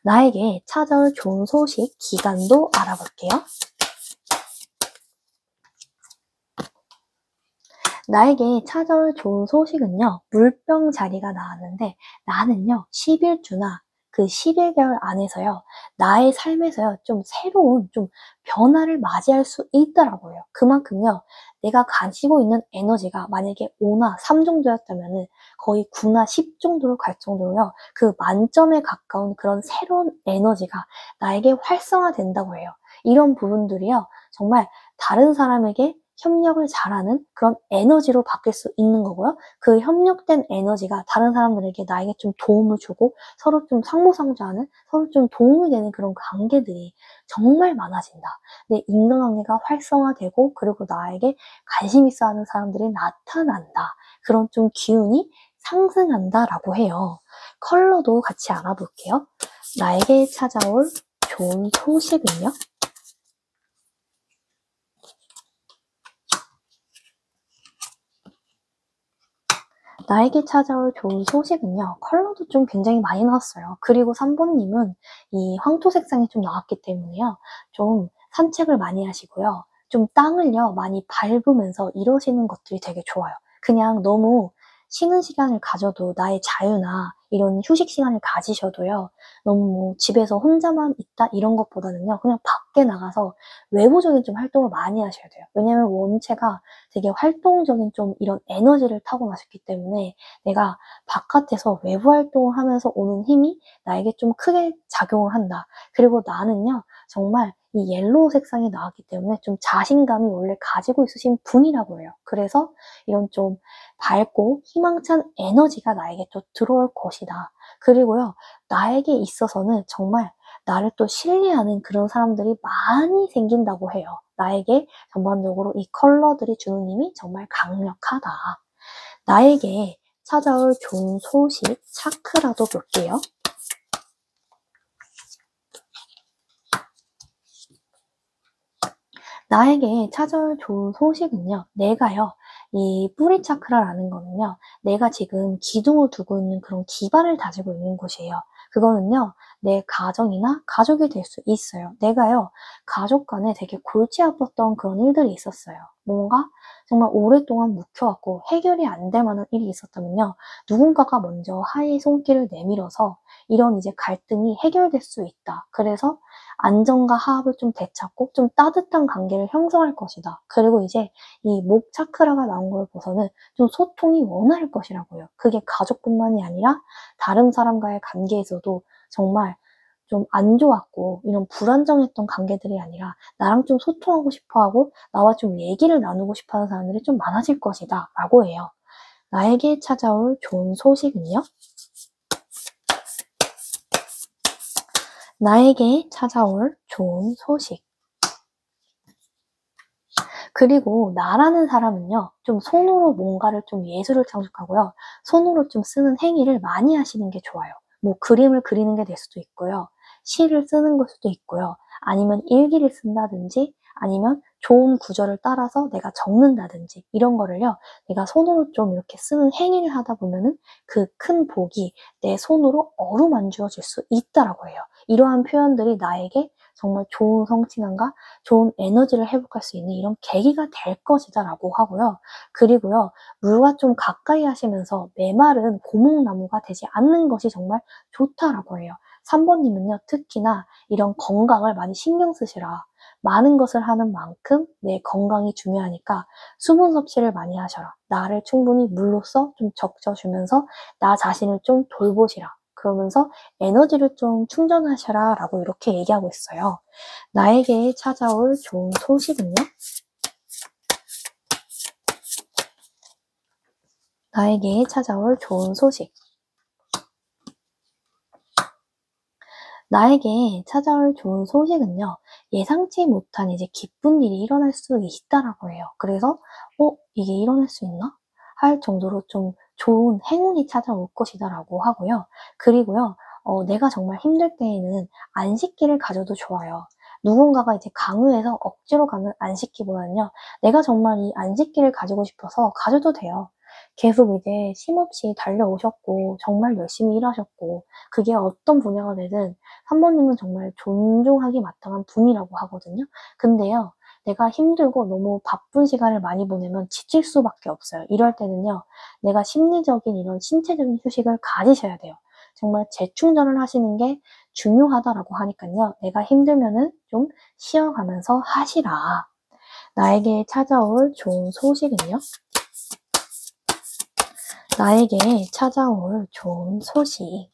나에게 찾아올 좋은 소식 기간도 알아볼게요. 나에게 찾아올 좋은 소식은요, 물병 자리가 나왔는데 나는요, 11주나 그 11개월 안에서요, 나의 삶에서요, 좀 새로운 좀 변화를 맞이할 수 있더라고요. 그만큼요, 내가 가지고 있는 에너지가 만약에 5나 3 정도였다면은 거의 9나 10 정도로 갈 정도로요, 그 만점에 가까운 그런 새로운 에너지가 나에게 활성화된다고 해요. 이런 부분들이요, 정말 다른 사람에게 협력을 잘하는 그런 에너지로 바뀔 수 있는 거고요. 그 협력된 에너지가 다른 사람들에게 나에게 좀 도움을 주고 서로 좀 상호상조하는, 서로 좀 도움이 되는 그런 관계들이 정말 많아진다. 내 인간관계가 활성화되고 그리고 나에게 관심 있어 하는 사람들이 나타난다. 그런 좀 기운이 상승한다라고 해요. 컬러도 같이 알아볼게요. 나에게 찾아올 좋은 소식은요? 나에게 찾아올 좋은 소식은요, 컬러도 좀 굉장히 많이 나왔어요. 그리고 3번님은 이 황토 색상이 좀 나왔기 때문에요, 좀 산책을 많이 하시고요, 좀 땅을요, 많이 밟으면서 이러시는 것들이 되게 좋아요. 그냥 너무 쉬는 시간을 가져도 나의 자유나 이런 휴식 시간을 가지셔도요, 너무 뭐 집에서 혼자만 있다 이런 것보다는요, 그냥 밖에 나가서 외부적인 좀 활동을 많이 하셔야 돼요. 왜냐면 원체가 되게 활동적인 좀 이런 에너지를 타고나셨기 때문에 내가 바깥에서 외부 활동을 하면서 오는 힘이 나에게 좀 크게 작용을 한다. 그리고 나는요, 정말 이 옐로우 색상이 나왔기 때문에 좀 자신감이 원래 가지고 있으신 분이라고 해요. 그래서 이런 좀 밝고 희망찬 에너지가 나에게 또 들어올 것이다. 그리고요, 나에게 있어서는 정말 나를 또 신뢰하는 그런 사람들이 많이 생긴다고 해요. 나에게 전반적으로 이 컬러들이 주는 힘이 정말 강력하다. 나에게 찾아올 좋은 소식, 차크라도 볼게요. 나에게 찾아올 좋은 소식은요, 내가요, 이 뿌리 차크라라는 거는요, 내가 지금 기둥을 두고 있는 그런 기반을 다지고 있는 곳이에요. 그거는요, 내 가정이나 가족이 될 수 있어요. 내가요, 가족 간에 되게 골치 아팠던 그런 일들이 있었어요. 뭔가 정말 오랫동안 묵혀왔고 해결이 안 될 만한 일이 있었다면요, 누군가가 먼저 하의 손길을 내밀어서 이런 이제 갈등이 해결될 수 있다. 그래서 안정과 화합을 좀 되찾고 좀 따뜻한 관계를 형성할 것이다. 그리고 이제 이 목 차크라가 나온 걸 봐서는 좀 소통이 원활할 것이라고요. 그게 가족뿐만이 아니라 다른 사람과의 관계에서도 정말 좀 안 좋았고 이런 불안정했던 관계들이 아니라 나랑 좀 소통하고 싶어하고 나와 좀 얘기를 나누고 싶어하는 사람들이 좀 많아질 것이다 라고 해요. 나에게 찾아올 좋은 소식은요? 나에게 찾아올 좋은 소식. 그리고 나라는 사람은요, 좀 손으로 뭔가를 좀 예술을 창작하고요, 손으로 좀 쓰는 행위를 많이 하시는 게 좋아요. 뭐 그림을 그리는 게 될 수도 있고요, 시를 쓰는 걸 수도 있고요, 아니면 일기를 쓴다든지, 아니면 좋은 구절을 따라서 내가 적는다든지, 이런 거를요, 내가 손으로 좀 이렇게 쓰는 행위를 하다 보면은 그 큰 복이 내 손으로 어루만주어질 수 있다라고 해요. 이러한 표현들이 나에게 정말 좋은 성취감과 좋은 에너지를 회복할 수 있는 이런 계기가 될 것이다 라고 하고요. 그리고요, 물과 좀 가까이 하시면서 메마른 고목나무가 되지 않는 것이 정말 좋다라고 해요. 3번님은요, 특히나 이런 건강을 많이 신경 쓰시라. 많은 것을 하는 만큼 내 건강이 중요하니까 수분 섭취를 많이 하셔라. 나를 충분히 물로써 좀 적셔주면서 나 자신을 좀 돌보시라. 그러면서 에너지를 좀 충전하셔라 라고 이렇게 얘기하고 있어요. 나에게 찾아올 좋은 소식은요? 나에게 찾아올 좋은 소식. 나에게 찾아올 좋은 소식은요, 예상치 못한 이제 기쁜 일이 일어날 수 있다라고 해요. 그래서, 이게 일어날 수 있나? 할 정도로 좀 좋은 행운이 찾아올 것이다라고 하고요. 그리고요, 내가 정말 힘들 때에는 안식기를 가져도 좋아요. 누군가가 이제 강요해서 억지로 가는 안식기보다는요, 내가 정말 이 안식기를 가지고 싶어서 가져도 돼요. 계속 이제 쉼없이 달려오셨고, 정말 열심히 일하셨고, 그게 어떤 분야가 되든 3번님은 정말 존중하기 마땅한 분이라고 하거든요. 근데요, 내가 힘들고 너무 바쁜 시간을 많이 보내면 지칠 수밖에 없어요. 이럴 때는요, 내가 심리적인 이런 신체적인 휴식을 가지셔야 돼요. 정말 재충전을 하시는 게 중요하다라고 하니까요, 내가 힘들면은 좀 쉬어가면서 하시라. 나에게 찾아올 좋은 소식은요? 나에게 찾아올 좋은 소식.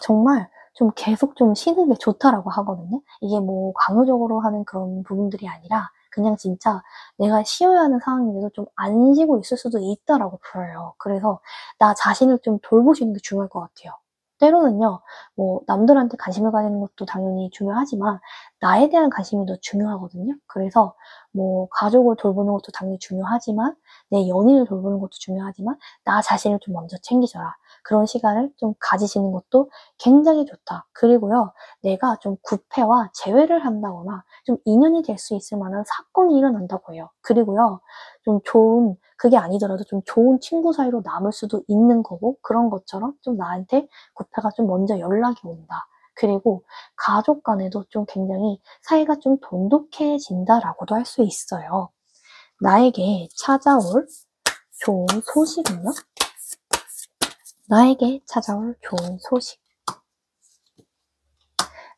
정말 좀 계속 좀 쉬는 게 좋다라고 하거든요. 이게 뭐 강요적으로 하는 그런 부분들이 아니라 그냥 진짜 내가 쉬어야 하는 상황인데도 좀 안 쉬고 있을 수도 있다라고 보여요. 그래서 나 자신을 좀 돌보시는 게 중요할 것 같아요. 때로는요, 뭐 남들한테 관심을 가지는 것도 당연히 중요하지만 나에 대한 관심이 더 중요하거든요. 그래서 뭐 가족을 돌보는 것도 당연히 중요하지만 내 연인을 돌보는 것도 중요하지만 나 자신을 좀 먼저 챙기셔라. 그런 시간을 좀 가지시는 것도 굉장히 좋다. 그리고요, 내가 좀 구패와 재회를 한다거나 좀 인연이 될 수 있을 만한 사건이 일어난다고 해요. 그리고요, 좀 좋은, 그게 아니더라도 좀 좋은 친구 사이로 남을 수도 있는 거고, 그런 것처럼 좀 나한테 구패가 좀 먼저 연락이 온다. 그리고 가족 간에도 좀 굉장히 사이가 좀 돈독해진다라고도 할 수 있어요. 나에게 찾아올 좋은 소식은요? 나에게 찾아올 좋은 소식.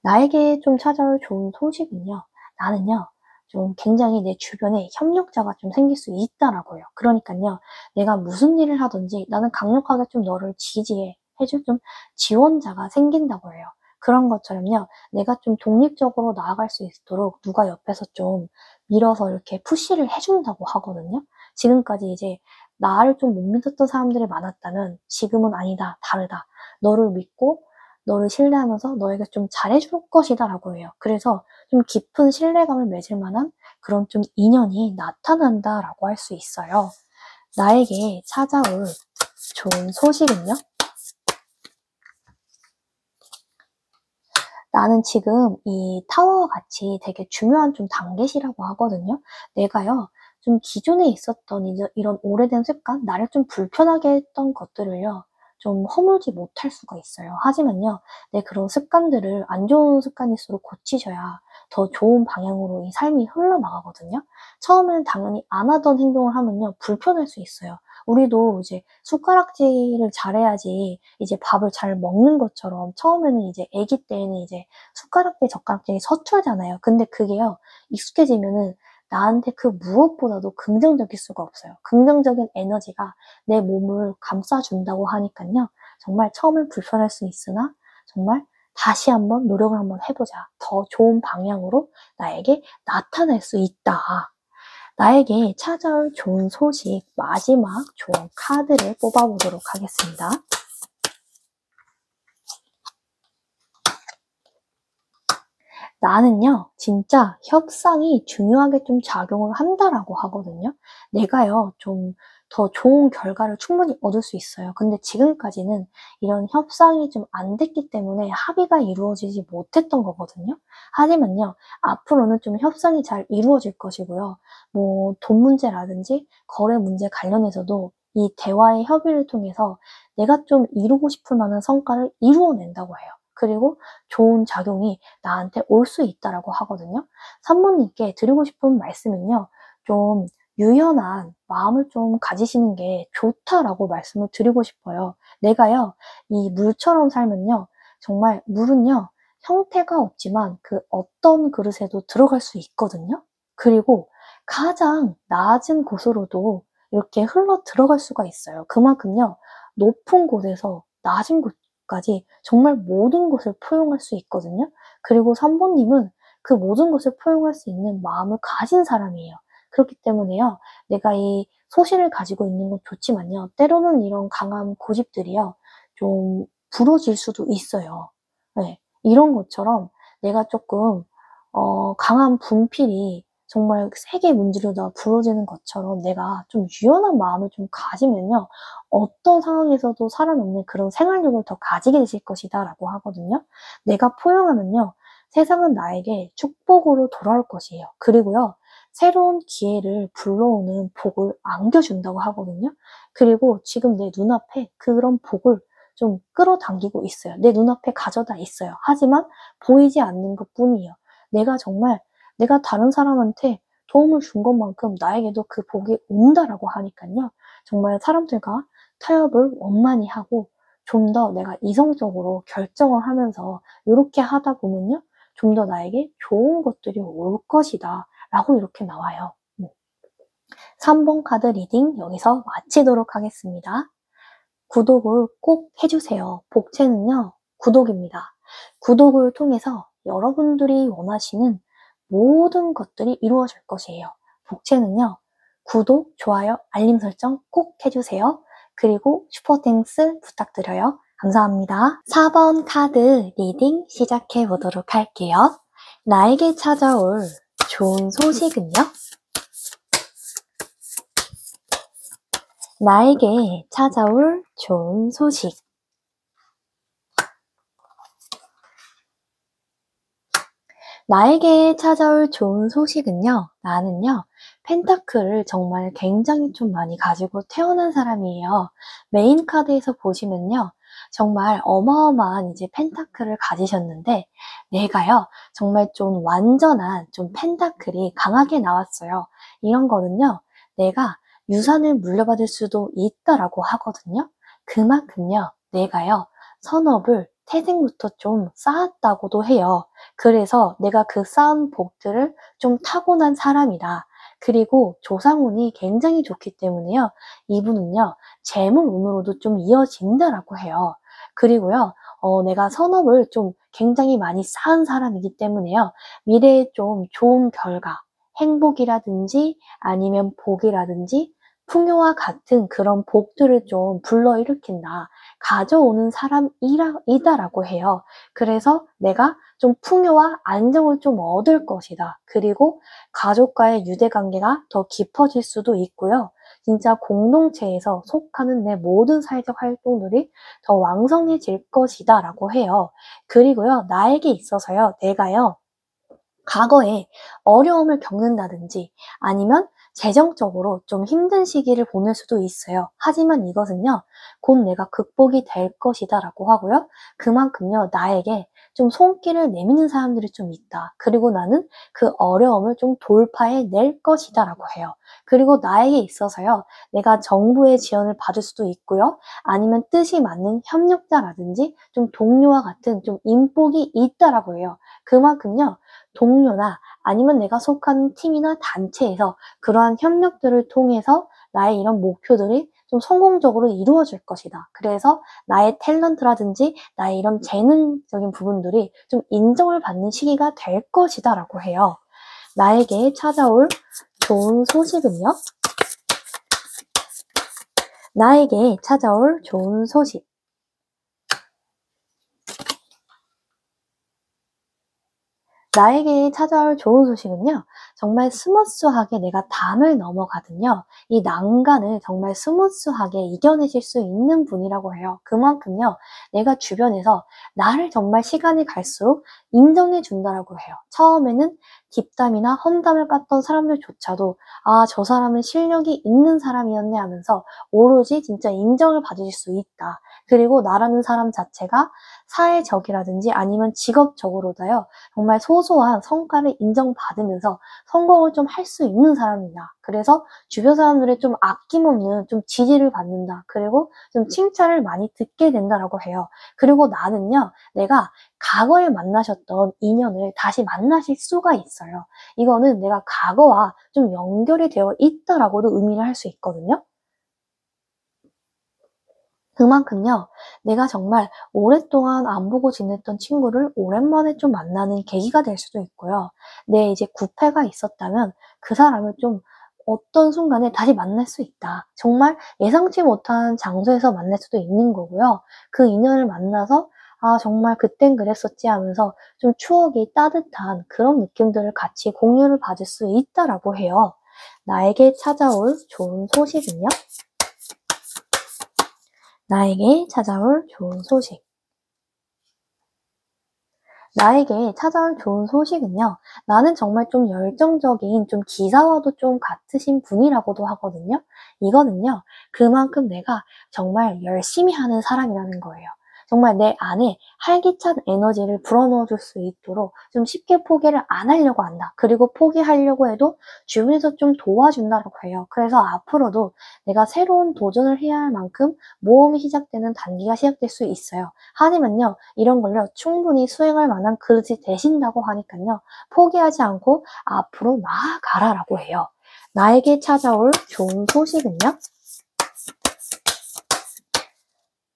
나에게 좀 찾아올 좋은 소식은요, 나는요, 좀 굉장히 내 주변에 협력자가 좀 생길 수 있다라고 해요. 그러니까요, 내가 무슨 일을 하든지 나는 강력하게 좀 너를 지지해, 해줄 좀 지원자가 생긴다고 해요. 그런 것처럼요, 내가 좀 독립적으로 나아갈 수 있도록 누가 옆에서 좀 밀어서 이렇게 푸시를 해준다고 하거든요. 지금까지 이제 나를 좀 못 믿었던 사람들이 많았다면 지금은 아니다, 다르다. 너를 믿고 너를 신뢰하면서 너에게 좀 잘해줄 것이다 라고 해요. 그래서 좀 깊은 신뢰감을 맺을 만한 그런 좀 인연이 나타난다 라고 할 수 있어요. 나에게 찾아올 좋은 소식은요? 나는 지금 이 타워와 같이 되게 중요한 좀 단계시라고 하거든요. 내가요, 좀 기존에 있었던 이런 오래된 습관, 나를 좀 불편하게 했던 것들을요, 좀 허물지 못할 수가 있어요. 하지만요, 내 그런 습관들을 안 좋은 습관일수록 고치셔야 더 좋은 방향으로 이 삶이 흘러나가거든요. 처음에는 당연히 안 하던 행동을 하면요, 불편할 수 있어요. 우리도 이제 숟가락질을 잘해야지 이제 밥을 잘 먹는 것처럼 처음에는 이제 아기 때에는 이제 숟가락질, 젓가락질이 서툴잖아요. 근데 그게요, 익숙해지면은 나한테 그 무엇보다도 긍정적일 수가 없어요. 긍정적인 에너지가 내 몸을 감싸준다고 하니깐요. 정말 처음엔 불편할 수 있으나 정말 다시 한번 노력을 한번 해보자. 더 좋은 방향으로 나에게 나타날 수 있다. 나에게 찾아올 좋은 소식, 마지막 좋은 카드를 뽑아보도록 하겠습니다. 나는요, 진짜 협상이 중요하게 좀 작용을 한다라고 하거든요. 내가요, 좀 더 좋은 결과를 충분히 얻을 수 있어요. 근데 지금까지는 이런 협상이 좀 안 됐기 때문에 합의가 이루어지지 못했던 거거든요. 하지만요, 앞으로는 좀 협상이 잘 이루어질 것이고요. 뭐, 돈 문제라든지 거래 문제 관련해서도 이 대화의 협의를 통해서 내가 좀 이루고 싶을 만한 성과를 이루어낸다고 해요. 그리고 좋은 작용이 나한테 올 수 있다라고 하거든요. 산모님께 드리고 싶은 말씀은요. 좀 유연한 마음을 좀 가지시는 게 좋다라고 말씀을 드리고 싶어요. 내가요, 이 물처럼 살면요. 정말 물은요, 형태가 없지만 그 어떤 그릇에도 들어갈 수 있거든요. 그리고 가장 낮은 곳으로도 이렇게 흘러 들어갈 수가 있어요. 그만큼요, 높은 곳에서 낮은 곳까지 정말 모든 것을 포용할 수 있거든요. 그리고 산모님은 그 모든 것을 포용할 수 있는 마음을 가진 사람이에요. 그렇기 때문에요, 내가 이 소신을 가지고 있는 건 좋지만요, 때로는 이런 강한 고집들이요, 좀 부러질 수도 있어요. 네, 이런 것처럼 내가 조금 강한 분필이 정말 세게 문지르다 부러지는 것처럼 내가 좀 유연한 마음을 좀 가지면요, 어떤 상황에서도 살아남는 그런 생활력을 더 가지게 되실 것이다 라고 하거든요. 내가 포용하면요, 세상은 나에게 축복으로 돌아올 것이에요. 그리고요, 새로운 기회를 불러오는 복을 안겨준다고 하거든요. 그리고 지금 내 눈앞에 그런 복을 좀 끌어당기고 있어요. 내 눈앞에 가져다 있어요. 하지만 보이지 않는 것 뿐이에요. 내가 다른 사람한테 도움을 준 것만큼 나에게도 그 복이 온다라고 하니깐요. 정말 사람들과 타협을 원만히 하고 좀 더 내가 이성적으로 결정을 하면서 요렇게 하다 보면요, 좀 더 나에게 좋은 것들이 올 것이다 라고 이렇게 나와요. 3번 카드 리딩 여기서 마치도록 하겠습니다. 구독을 꼭 해주세요. 복채는요, 구독입니다. 구독을 통해서 여러분들이 원하시는 모든 것들이 이루어질 것이에요. 복채는요, 구독, 좋아요, 알림 설정 꼭 해주세요. 그리고 슈퍼땡스 부탁드려요. 감사합니다. 4번 카드 리딩 시작해 보도록 할게요. 나에게 찾아올 좋은 소식은요? 나에게 찾아올 좋은 소식. 나에게 찾아올 좋은 소식은요, 나는요, 펜타클을 정말 굉장히 좀 많이 가지고 태어난 사람이에요. 메인 카드에서 보시면요, 정말 어마어마한 이제 펜타클을 가지셨는데, 내가요, 정말 좀 완전한 좀 펜타클이 강하게 나왔어요. 이런 거는요, 내가 유산을 물려받을 수도 있다라고 하거든요. 그만큼요, 내가요, 선업을 태생부터 좀 쌓았다고도 해요. 그래서 내가 그 쌓은 복들을 좀 타고난 사람이다. 그리고 조상운이 굉장히 좋기 때문에요. 이분은요, 재물운으로도 좀 이어진다라고 해요. 그리고요, 내가 선업을 좀 굉장히 많이 쌓은 사람이기 때문에요. 미래에 좀 좋은 결과, 행복이라든지 아니면 복이라든지 풍요와 같은 그런 복들을 좀 불러일으킨다. 가져오는 사람이다라고 해요. 그래서 내가 좀 풍요와 안정을 좀 얻을 것이다. 그리고 가족과의 유대관계가 더 깊어질 수도 있고요. 진짜 공동체에서 속하는 내 모든 사회적 활동들이 더 왕성해질 것이다 라고 해요. 그리고요, 나에게 있어서요, 내가요, 과거에 어려움을 겪는다든지 아니면 재정적으로 좀 힘든 시기를 보낼 수도 있어요. 하지만 이것은요, 곧 내가 극복이 될 것이다 라고 하고요. 그만큼요, 나에게 좀 손길을 내미는 사람들이 좀 있다. 그리고 나는 그 어려움을 좀 돌파해 낼 것이다 라고 해요. 그리고 나에게 있어서요, 내가 정부의 지원을 받을 수도 있고요. 아니면 뜻이 맞는 협력자라든지 좀 동료와 같은 좀 인복이 있다라고 해요. 그만큼요, 동료나 아니면 내가 속한 팀이나 단체에서 그러한 협력들을 통해서 나의 이런 목표들이 좀 성공적으로 이루어질 것이다. 그래서 나의 탤런트라든지 나의 이런 재능적인 부분들이 좀 인정을 받는 시기가 될 것이다 라고 해요. 나에게 찾아올 좋은 소식은요? 나에게 찾아올 좋은 소식. 나에게 찾아올 좋은 소식은요, 정말 스무스하게 내가 담을 넘어가든요, 이 난간을 정말 스무스하게 이겨내실 수 있는 분이라고 해요. 그만큼요, 내가 주변에서 나를 정말 시간이 갈수록 인정해 준다라고 해요. 처음에는 뒷담이나 험담을 깠던 사람들조차도, 아, 저 사람은 실력이 있는 사람이었네 하면서 오로지 진짜 인정을 받으실 수 있다. 그리고 나라는 사람 자체가 사회적이라든지 아니면 직업적으로도요, 정말 소소한 성과를 인정받으면서 성공을 좀 할 수 있는 사람이다. 그래서 주변 사람들의 좀 아낌없는 좀 지지를 받는다. 그리고 좀 칭찬을 많이 듣게 된다라고 해요. 그리고 나는요, 내가 과거에 만나셨던 인연을 다시 만나실 수가 있어요. 이거는 내가 과거와 좀 연결이 되어 있다라고도 의미를 할 수 있거든요. 그만큼요, 내가 정말 오랫동안 안 보고 지냈던 친구를 오랜만에 좀 만나는 계기가 될 수도 있고요. 내 이제 구패가 있었다면 그 사람을 좀 어떤 순간에 다시 만날 수 있다. 정말 예상치 못한 장소에서 만날 수도 있는 거고요. 그 인연을 만나서 아, 정말 그땐 그랬었지 하면서 좀 추억이 따뜻한 그런 느낌들을 같이 공유를 받을 수 있다라고 해요. 나에게 찾아올 좋은 소식은요? 나에게 찾아올 좋은 소식. 나에게 찾아올 좋은 소식은요, 나는 정말 좀 열정적인, 좀 기사와도 좀 같으신 분이라고도 하거든요. 이거는요, 그만큼 내가 정말 열심히 하는 사람이라는 거예요. 정말 내 안에 활기찬 에너지를 불어넣어 줄 수 있도록 좀 쉽게 포기를 안 하려고 한다. 그리고 포기하려고 해도 주변에서 좀 도와준다고 해요. 그래서 앞으로도 내가 새로운 도전을 해야 할 만큼 모험이 시작되는 단계가 시작될 수 있어요. 하지만요, 이런 걸요, 충분히 수행할 만한 그릇이 되신다고 하니까요, 포기하지 않고 앞으로 나아가라라고 해요. 나에게 찾아올 좋은 소식은요?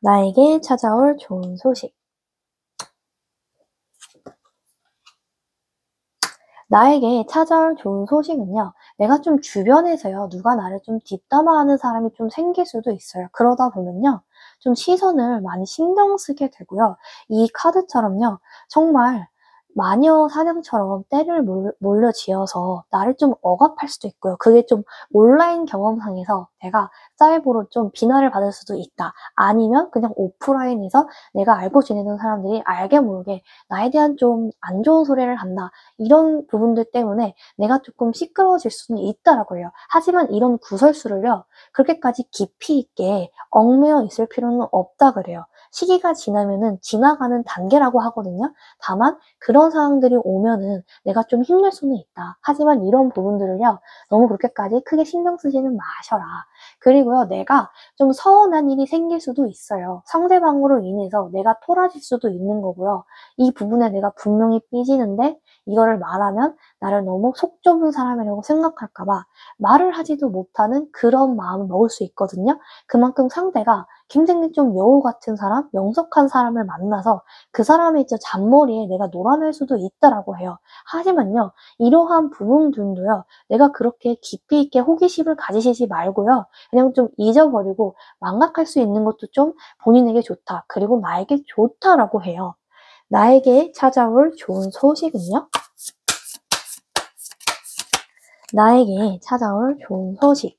나에게 찾아올 좋은 소식. 나에게 찾아올 좋은 소식은요, 내가 좀 주변에서요, 누가 나를 좀 뒷담화하는 사람이 좀 생길 수도 있어요. 그러다 보면요, 좀 시선을 많이 신경 쓰게 되고요. 이 카드처럼요, 정말 마녀 사냥처럼 때를 몰려지어서 나를 좀 억압할 수도 있고요. 그게 좀 온라인 경험상에서 내가 사이버로 좀 비난을 받을 수도 있다. 아니면 그냥 오프라인에서 내가 알고 지내는 사람들이 알게 모르게 나에 대한 좀 안 좋은 소리를 한다. 이런 부분들 때문에 내가 조금 시끄러워질 수는 있다라고 해요. 하지만 이런 구설수를요, 그렇게까지 깊이 있게 얽매여 있을 필요는 없다 그래요. 시기가 지나면은 지나가는 단계라고 하거든요. 다만 그런 상황들이 오면은 내가 좀 힘들 수는 있다. 하지만 이런 부분들을요, 너무 그렇게까지 크게 신경 쓰지는 마셔라. 그리고요, 내가 좀 서운한 일이 생길 수도 있어요. 상대방으로 인해서 내가 토라질 수도 있는 거고요. 이 부분에 내가 분명히 삐지는데 이거를 말하면 나를 너무 속 좁은 사람이라고 생각할까 봐 말을 하지도 못하는 그런 마음을 먹을 수 있거든요. 그만큼 상대가 굉장히 좀 여우 같은 사람, 명석한 사람을 만나서 그 사람의 잔머리에 내가 놀아날 수도 있다라고 해요. 하지만요, 이러한 부분들도요, 내가 그렇게 깊이 있게 호기심을 가지시지 말고요, 그냥 좀 잊어버리고 망각할 수 있는 것도 좀 본인에게 좋다. 그리고 나에게 좋다라고 해요. 나에게 찾아올 좋은 소식은요? 나에게 찾아올 좋은 소식.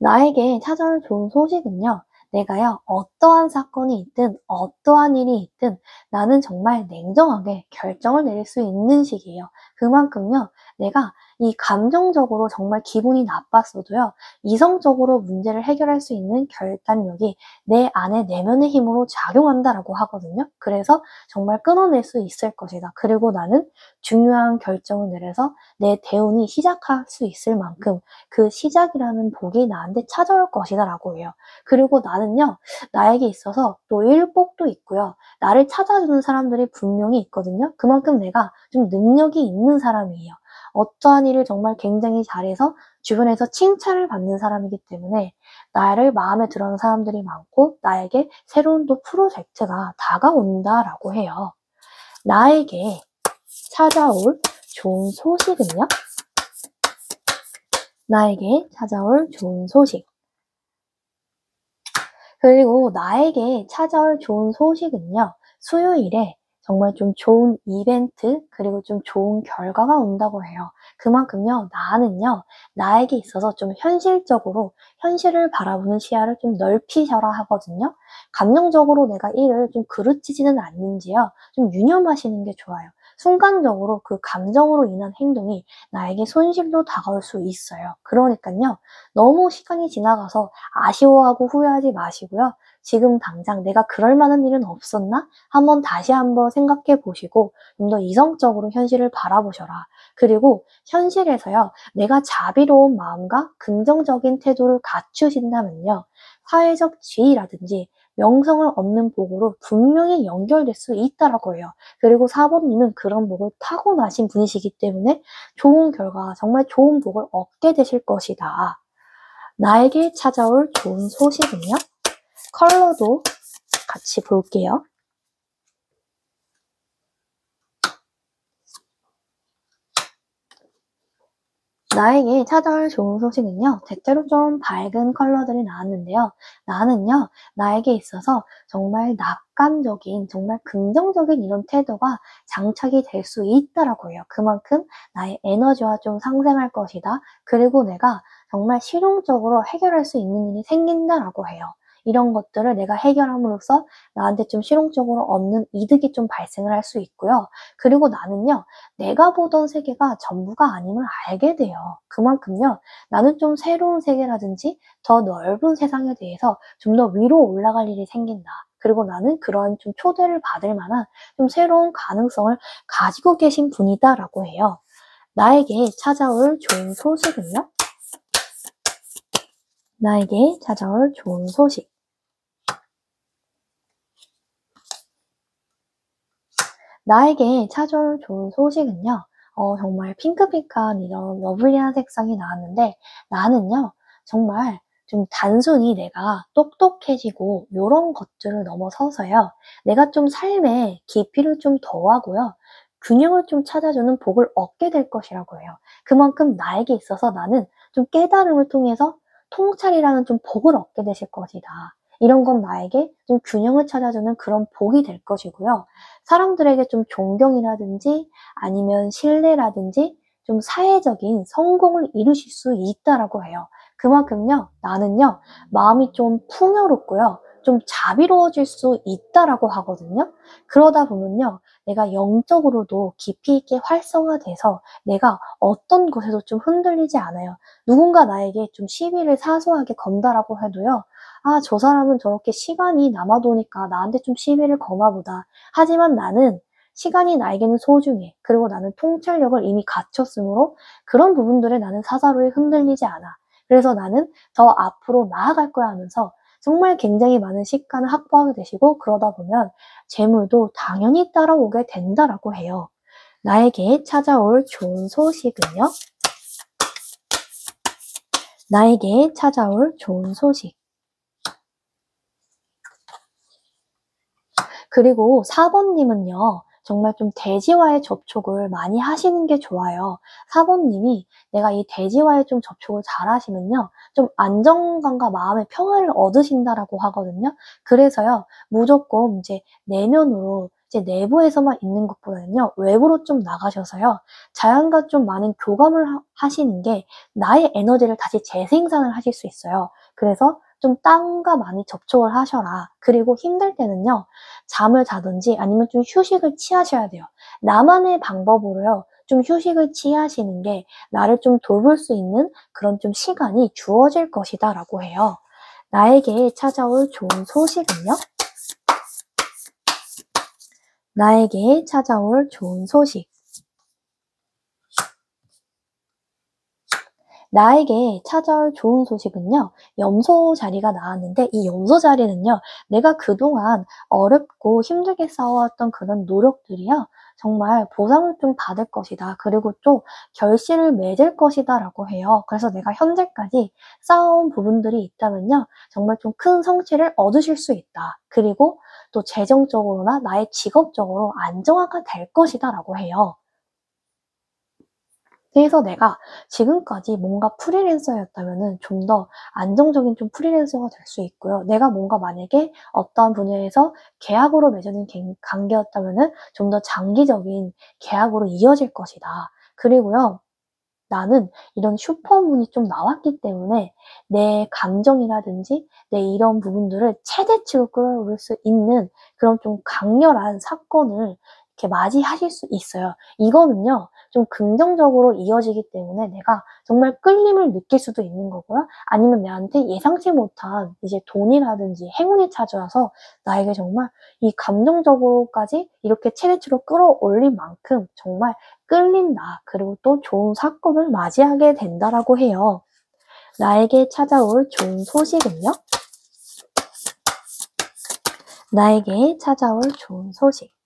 나에게 찾아올 좋은 소식은요, 내가요, 어떠한 사건이 있든, 어떠한 일이 있든, 나는 정말 냉정하게 결정을 내릴 수 있는 시기예요. 그만큼요, 내가 이 감정적으로 정말 기분이 나빴어도요, 이성적으로 문제를 해결할 수 있는 결단력이 내 안에 내면의 힘으로 작용한다라고 하거든요. 그래서 정말 끊어낼 수 있을 것이다. 그리고 나는 중요한 결정을 내려서 내 대운이 시작할 수 있을 만큼 그 시작이라는 복이 나한테 찾아올 것이다 라고 해요. 그리고 나는요, 나에게 있어서 또 일복도 있고요. 나를 찾아주는 사람들이 분명히 있거든요. 그만큼 내가 좀 능력이 있는 사람이에요. 어떠한 일을 정말 굉장히 잘해서 주변에서 칭찬을 받는 사람이기 때문에 나를 마음에 들어하는 사람들이 많고 나에게 새로운 또 프로젝트가 다가온다라고 해요. 나에게 찾아올 좋은 소식은요? 나에게 찾아올 좋은 소식. 그리고 나에게 찾아올 좋은 소식은요, 수요일에 정말 좀 좋은 이벤트, 그리고 좀 좋은 결과가 온다고 해요. 그만큼요, 나는요, 나에게 있어서 좀 현실적으로, 현실을 바라보는 시야를 좀 넓히셔라 하거든요. 감정적으로 내가 일을 좀 그르치지는 않는지요, 좀 유념하시는 게 좋아요. 순간적으로 그 감정으로 인한 행동이 나에게 손실로 다가올 수 있어요. 그러니까요, 너무 시간이 지나가서 아쉬워하고 후회하지 마시고요. 지금 당장 내가 그럴 만한 일은 없었나? 다시 한번 생각해 보시고 좀 더 이성적으로 현실을 바라보셔라. 그리고 현실에서요, 내가 자비로운 마음과 긍정적인 태도를 갖추신다면요, 사회적 지위라든지 명성을 얻는 복으로 분명히 연결될 수 있다라고 해요. 그리고 사모님은 그런 복을 타고나신 분이시기 때문에 좋은 결과, 정말 좋은 복을 얻게 되실 것이다. 나에게 찾아올 좋은 소식은요? 컬러도 같이 볼게요. 나에게 찾아올 좋은 소식은요, 대체로 좀 밝은 컬러들이 나왔는데요. 나는요, 나에게 있어서 정말 낙관적인, 정말 긍정적인 이런 태도가 장착이 될 수 있다라고 해요. 그만큼 나의 에너지와 좀 상승할 것이다. 그리고 내가 정말 실용적으로 해결할 수 있는 일이 생긴다라고 해요. 이런 것들을 내가 해결함으로써 나한테 좀 실용적으로 얻는 이득이 좀 발생을 할 수 있고요. 그리고 나는요, 내가 보던 세계가 전부가 아님을 알게 돼요. 그만큼요, 나는 좀 새로운 세계라든지 더 넓은 세상에 대해서 좀 더 위로 올라갈 일이 생긴다. 그리고 나는 그런 좀 초대를 받을 만한 좀 새로운 가능성을 가지고 계신 분이다라고 해요. 나에게 찾아올 좋은 소식은요? 나에게 찾아올 좋은 소식. 나에게 찾아올 좋은 소식은요, 정말 핑크핑크한 이런 러블리한 색상이 나왔는데, 나는요, 정말 좀 단순히 내가 똑똑해지고 요런 것들을 넘어서서요, 내가 좀 삶에 깊이를 좀 더하고요, 균형을 좀 찾아주는 복을 얻게 될 것이라고 해요. 그만큼 나에게 있어서 나는 좀 깨달음을 통해서 통찰이라는 좀 복을 얻게 되실 것이다. 이런 건 나에게 좀 균형을 찾아주는 그런 복이 될 것이고요. 사람들에게 좀 존경이라든지 아니면 신뢰라든지 좀 사회적인 성공을 이루실 수 있다라고 해요. 그만큼요, 나는요, 마음이 좀 풍요롭고요, 좀 자비로워질 수 있다라고 하거든요. 그러다 보면요, 내가 영적으로도 깊이 있게 활성화돼서 내가 어떤 것에도 좀 흔들리지 않아요. 누군가 나에게 좀 시비를 사소하게 건다라고 해도요, 아, 저 사람은 저렇게 시간이 남아도니까 나한테 좀 시비를 거나 보다. 하지만 나는 시간이 나에게는 소중해. 그리고 나는 통찰력을 이미 갖췄으므로 그런 부분들에 나는 사사로이 흔들리지 않아. 그래서 나는 더 앞으로 나아갈 거야 하면서 정말 굉장히 많은 식간을 확보하게 되시고 그러다 보면 재물도 당연히 따라오게 된다라고 해요. 나에게 찾아올 좋은 소식은요? 나에게 찾아올 좋은 소식. 그리고 4번님은요, 정말 좀 대지와의 접촉을 많이 하시는 게 좋아요. 4번님이 내가 이 대지와의 좀 접촉을 잘 하시면요, 좀 안정감과 마음의 평화를 얻으신다라고 하거든요. 그래서요, 무조건 이제 내면으로, 이제 내부에서만 있는 것보다는요, 외부로 좀 나가셔서요, 자연과 좀 많은 교감을 하시는 게 나의 에너지를 다시 재생산을 하실 수 있어요. 그래서 좀 땅과 많이 접촉을 하셔라. 그리고 힘들 때는요, 잠을 자든지 아니면 좀 휴식을 취하셔야 돼요. 나만의 방법으로요. 좀 휴식을 취하시는 게 나를 좀 돌볼 수 있는 그런 좀 시간이 주어질 것이다 라고 해요. 나에게 찾아올 좋은 소식은요? 나에게 찾아올 좋은 소식. 나에게 찾아올 좋은 소식은요, 염소 자리가 나왔는데 이 염소 자리는요, 내가 그동안 어렵고 힘들게 쌓아왔던 그런 노력들이요, 정말 보상을 좀 받을 것이다. 그리고 또 결실을 맺을 것이다 라고 해요. 그래서 내가 현재까지 쌓아온 부분들이 있다면요, 정말 좀 큰 성취를 얻으실 수 있다. 그리고 또 재정적으로나 나의 직업적으로 안정화가 될 것이다 라고 해요. 그래서 내가 지금까지 뭔가 프리랜서였다면은 좀 더 안정적인 좀 프리랜서가 될 수 있고요. 내가 뭔가 만약에 어떠한 분야에서 계약으로 맺어진 관계였다면은 좀 더 장기적인 계약으로 이어질 것이다. 그리고요, 나는 이런 슈퍼문이 좀 나왔기 때문에 내 감정이라든지 내 이런 부분들을 최대치로 끌어올릴 수 있는 그런 좀 강렬한 사건을 이렇게 맞이하실 수 있어요. 이거는요, 좀 긍정적으로 이어지기 때문에 내가 정말 끌림을 느낄 수도 있는 거고요. 아니면 내한테 예상치 못한 이제 돈이라든지 행운이 찾아와서 나에게 정말 이 감정적으로까지 이렇게 최대치로 끌어올린 만큼 정말 끌린다. 그리고 또 좋은 사건을 맞이하게 된다라고 해요. 나에게 찾아올 좋은 소식은요? 나에게 찾아올 좋은 소식.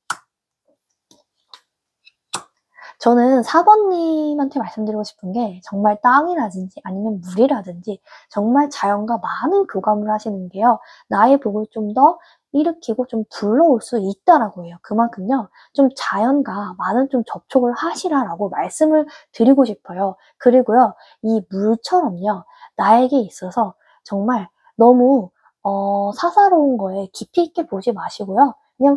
저는 4번님한테 말씀드리고 싶은 게 정말 땅이라든지 아니면 물이라든지 정말 자연과 많은 교감을 하시는 게요. 나의 복을 좀 더 일으키고 좀 불러올 수 있다라고 해요. 그만큼요. 좀 자연과 많은 좀 접촉을 하시라라고 말씀을 드리고 싶어요. 그리고요. 이 물처럼요. 나에게 있어서 정말 너무 사사로운 거에 깊이 있게 보지 마시고요. 그냥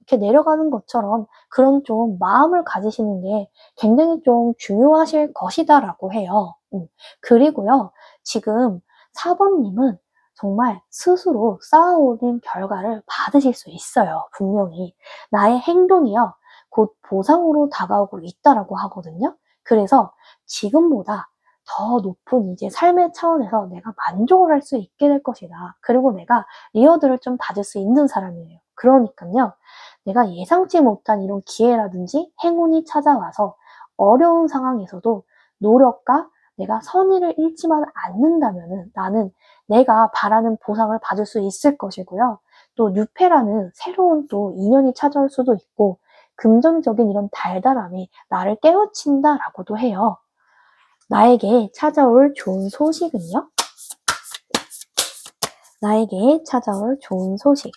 이렇게 내려가는 것처럼 그런 좀 마음을 가지시는 게 굉장히 좀 중요하실 것이다라고 해요. 그리고요, 지금 4번님은 정말 스스로 쌓아올린 결과를 받으실 수 있어요. 분명히. 나의 행동이요, 곧 보상으로 다가오고 있다라고 하거든요. 그래서 지금보다 더 높은 이제 삶의 차원에서 내가 만족을 할 수 있게 될 것이다. 그리고 내가 리워드를 좀 받을 수 있는 사람이에요. 그러니까요. 내가 예상치 못한 이런 기회라든지 행운이 찾아와서 어려운 상황에서도 노력과 내가 선의를 잃지만 않는다면은 나는 내가 바라는 보상을 받을 수 있을 것이고요. 또 뉴페라는 새로운 또 인연이 찾아올 수도 있고 금전적인 이런 달달함이 나를 깨우친다라고도 해요. 나에게 찾아올 좋은 소식은요? 나에게 찾아올 좋은 소식.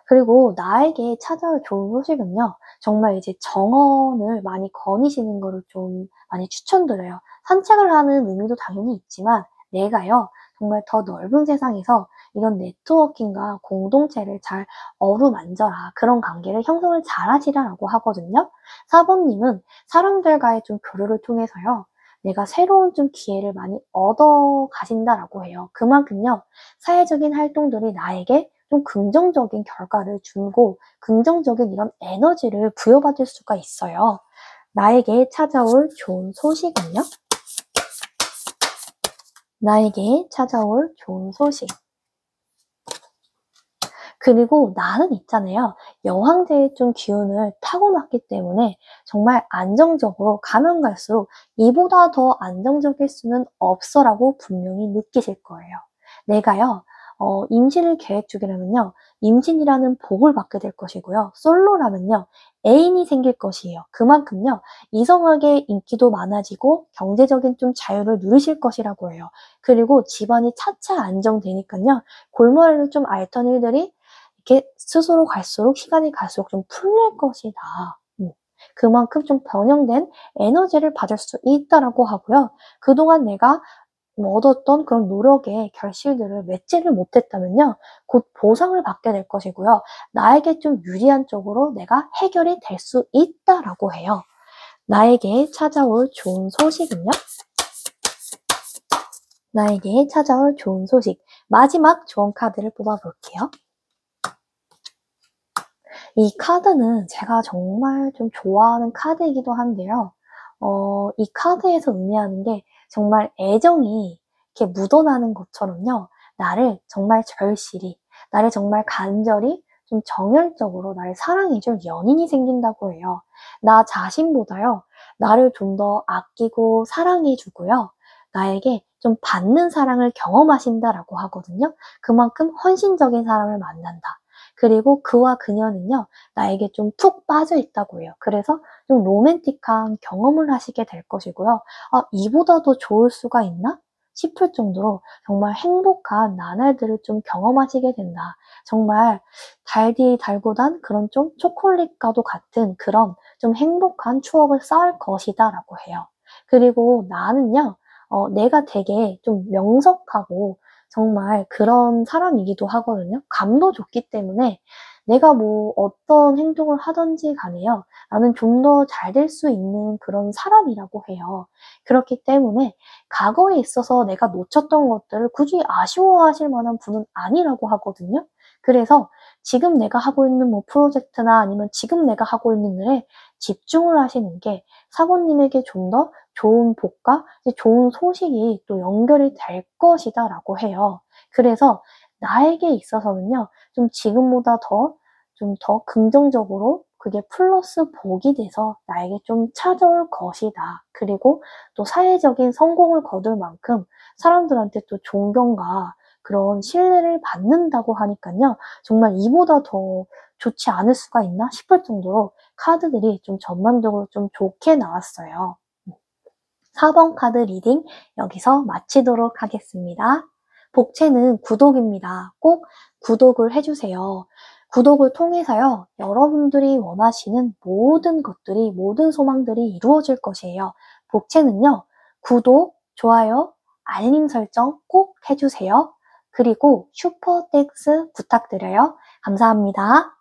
그리고 나에게 찾아올 좋은 소식은요, 정말 이제 정원을 많이 거니시는 거를 좀 많이 추천드려요. 산책을 하는 의미도 당연히 있지만, 내가요, 정말 더 넓은 세상에서 이런 네트워킹과 공동체를 잘 어루만져라. 그런 관계를 형성을 잘 하시라라고 하거든요. 4번님은 사람들과의 좀 교류를 통해서요, 내가 새로운 좀 기회를 많이 얻어 가신다라고 해요. 그만큼요, 사회적인 활동들이 나에게 좀 긍정적인 결과를 주고 긍정적인 이런 에너지를 부여받을 수가 있어요. 나에게 찾아올 좋은 소식은요? 나에게 찾아올 좋은 소식. 그리고 나는 있잖아요. 여왕제의 좀 기운을 타고났기 때문에 정말 안정적으로 가면 갈수록 이보다 더 안정적일 수는 없어라고 분명히 느끼실 거예요. 내가요, 임신을 계획 중이라면요. 임신이라는 복을 받게 될 것이고요. 솔로라면요. 애인이 생길 것이에요. 그만큼요. 이성에게 인기도 많아지고 경제적인 좀 자유를 누리실 것이라고 해요. 그리고 집안이 차차 안정되니까요. 골머리를 좀 앓던 일들이 이렇게 스스로 갈수록 시간이 갈수록 좀 풀릴 것이다. 그만큼 좀 변형된 에너지를 받을 수 있다라고 하고요. 그동안 내가 얻었던 그런 노력의 결실들을 맺지를 못했다면요. 곧 보상을 받게 될 것이고요. 나에게 좀 유리한 쪽으로 내가 해결이 될 수 있다라고 해요. 나에게 찾아올 좋은 소식은요. 나에게 찾아올 좋은 소식. 마지막 좋은 카드를 뽑아볼게요. 이 카드는 제가 정말 좀 좋아하는 카드이기도 한데요. 이 카드에서 의미하는 게 정말 애정이 이렇게 묻어나는 것처럼요. 나를 정말 절실히, 나를 정말 간절히 좀 정열적으로 나를 사랑해줄 연인이 생긴다고 해요. 나 자신보다요. 나를 좀 더 아끼고 사랑해주고요. 나에게 좀 받는 사랑을 경험하신다라고 하거든요. 그만큼 헌신적인 사람을 만난다. 그리고 그와 그녀는요. 나에게 좀 푹 빠져 있다고 해요. 그래서 좀 로맨틱한 경험을 하시게 될 것이고요. 이보다 더 좋을 수가 있나? 싶을 정도로 정말 행복한 나날들을 좀 경험하시게 된다. 정말 달디 달고단 그런 좀 초콜릿과도 같은 그런 좀 행복한 추억을 쌓을 것이다 라고 해요. 그리고 나는요, 내가 되게 좀 명석하고 정말 그런 사람이기도 하거든요. 감도 좋기 때문에 내가 뭐 어떤 행동을 하든지 간에요. 나는 좀 더 잘 될 수 있는 그런 사람이라고 해요. 그렇기 때문에 과거에 있어서 내가 놓쳤던 것들을 굳이 아쉬워하실 만한 분은 아니라고 하거든요. 그래서 지금 내가 하고 있는 뭐 프로젝트나 아니면 지금 내가 하고 있는 일에 집중을 하시는 게 사모님에게 좀 더 좋은 복과 좋은 소식이 또 연결이 될 것이다 라고 해요. 그래서 나에게 있어서는요, 좀 지금보다 좀 더 긍정적으로 그게 플러스 복이 돼서 나에게 좀 찾아올 것이다. 그리고 또 사회적인 성공을 거둘 만큼 사람들한테 또 존경과 그런 신뢰를 받는다고 하니까요. 정말 이보다 더 좋지 않을 수가 있나 싶을 정도로 카드들이 좀 전반적으로 좀 좋게 나왔어요. 4번 카드 리딩 여기서 마치도록 하겠습니다. 복채는 구독입니다. 꼭 구독을 해주세요. 구독을 통해서요, 여러분들이 원하시는 모든 것들이, 모든 소망들이 이루어질 것이에요. 복채는요, 구독, 좋아요, 알림 설정 꼭 해주세요. 그리고 슈퍼 땡스 부탁드려요. 감사합니다.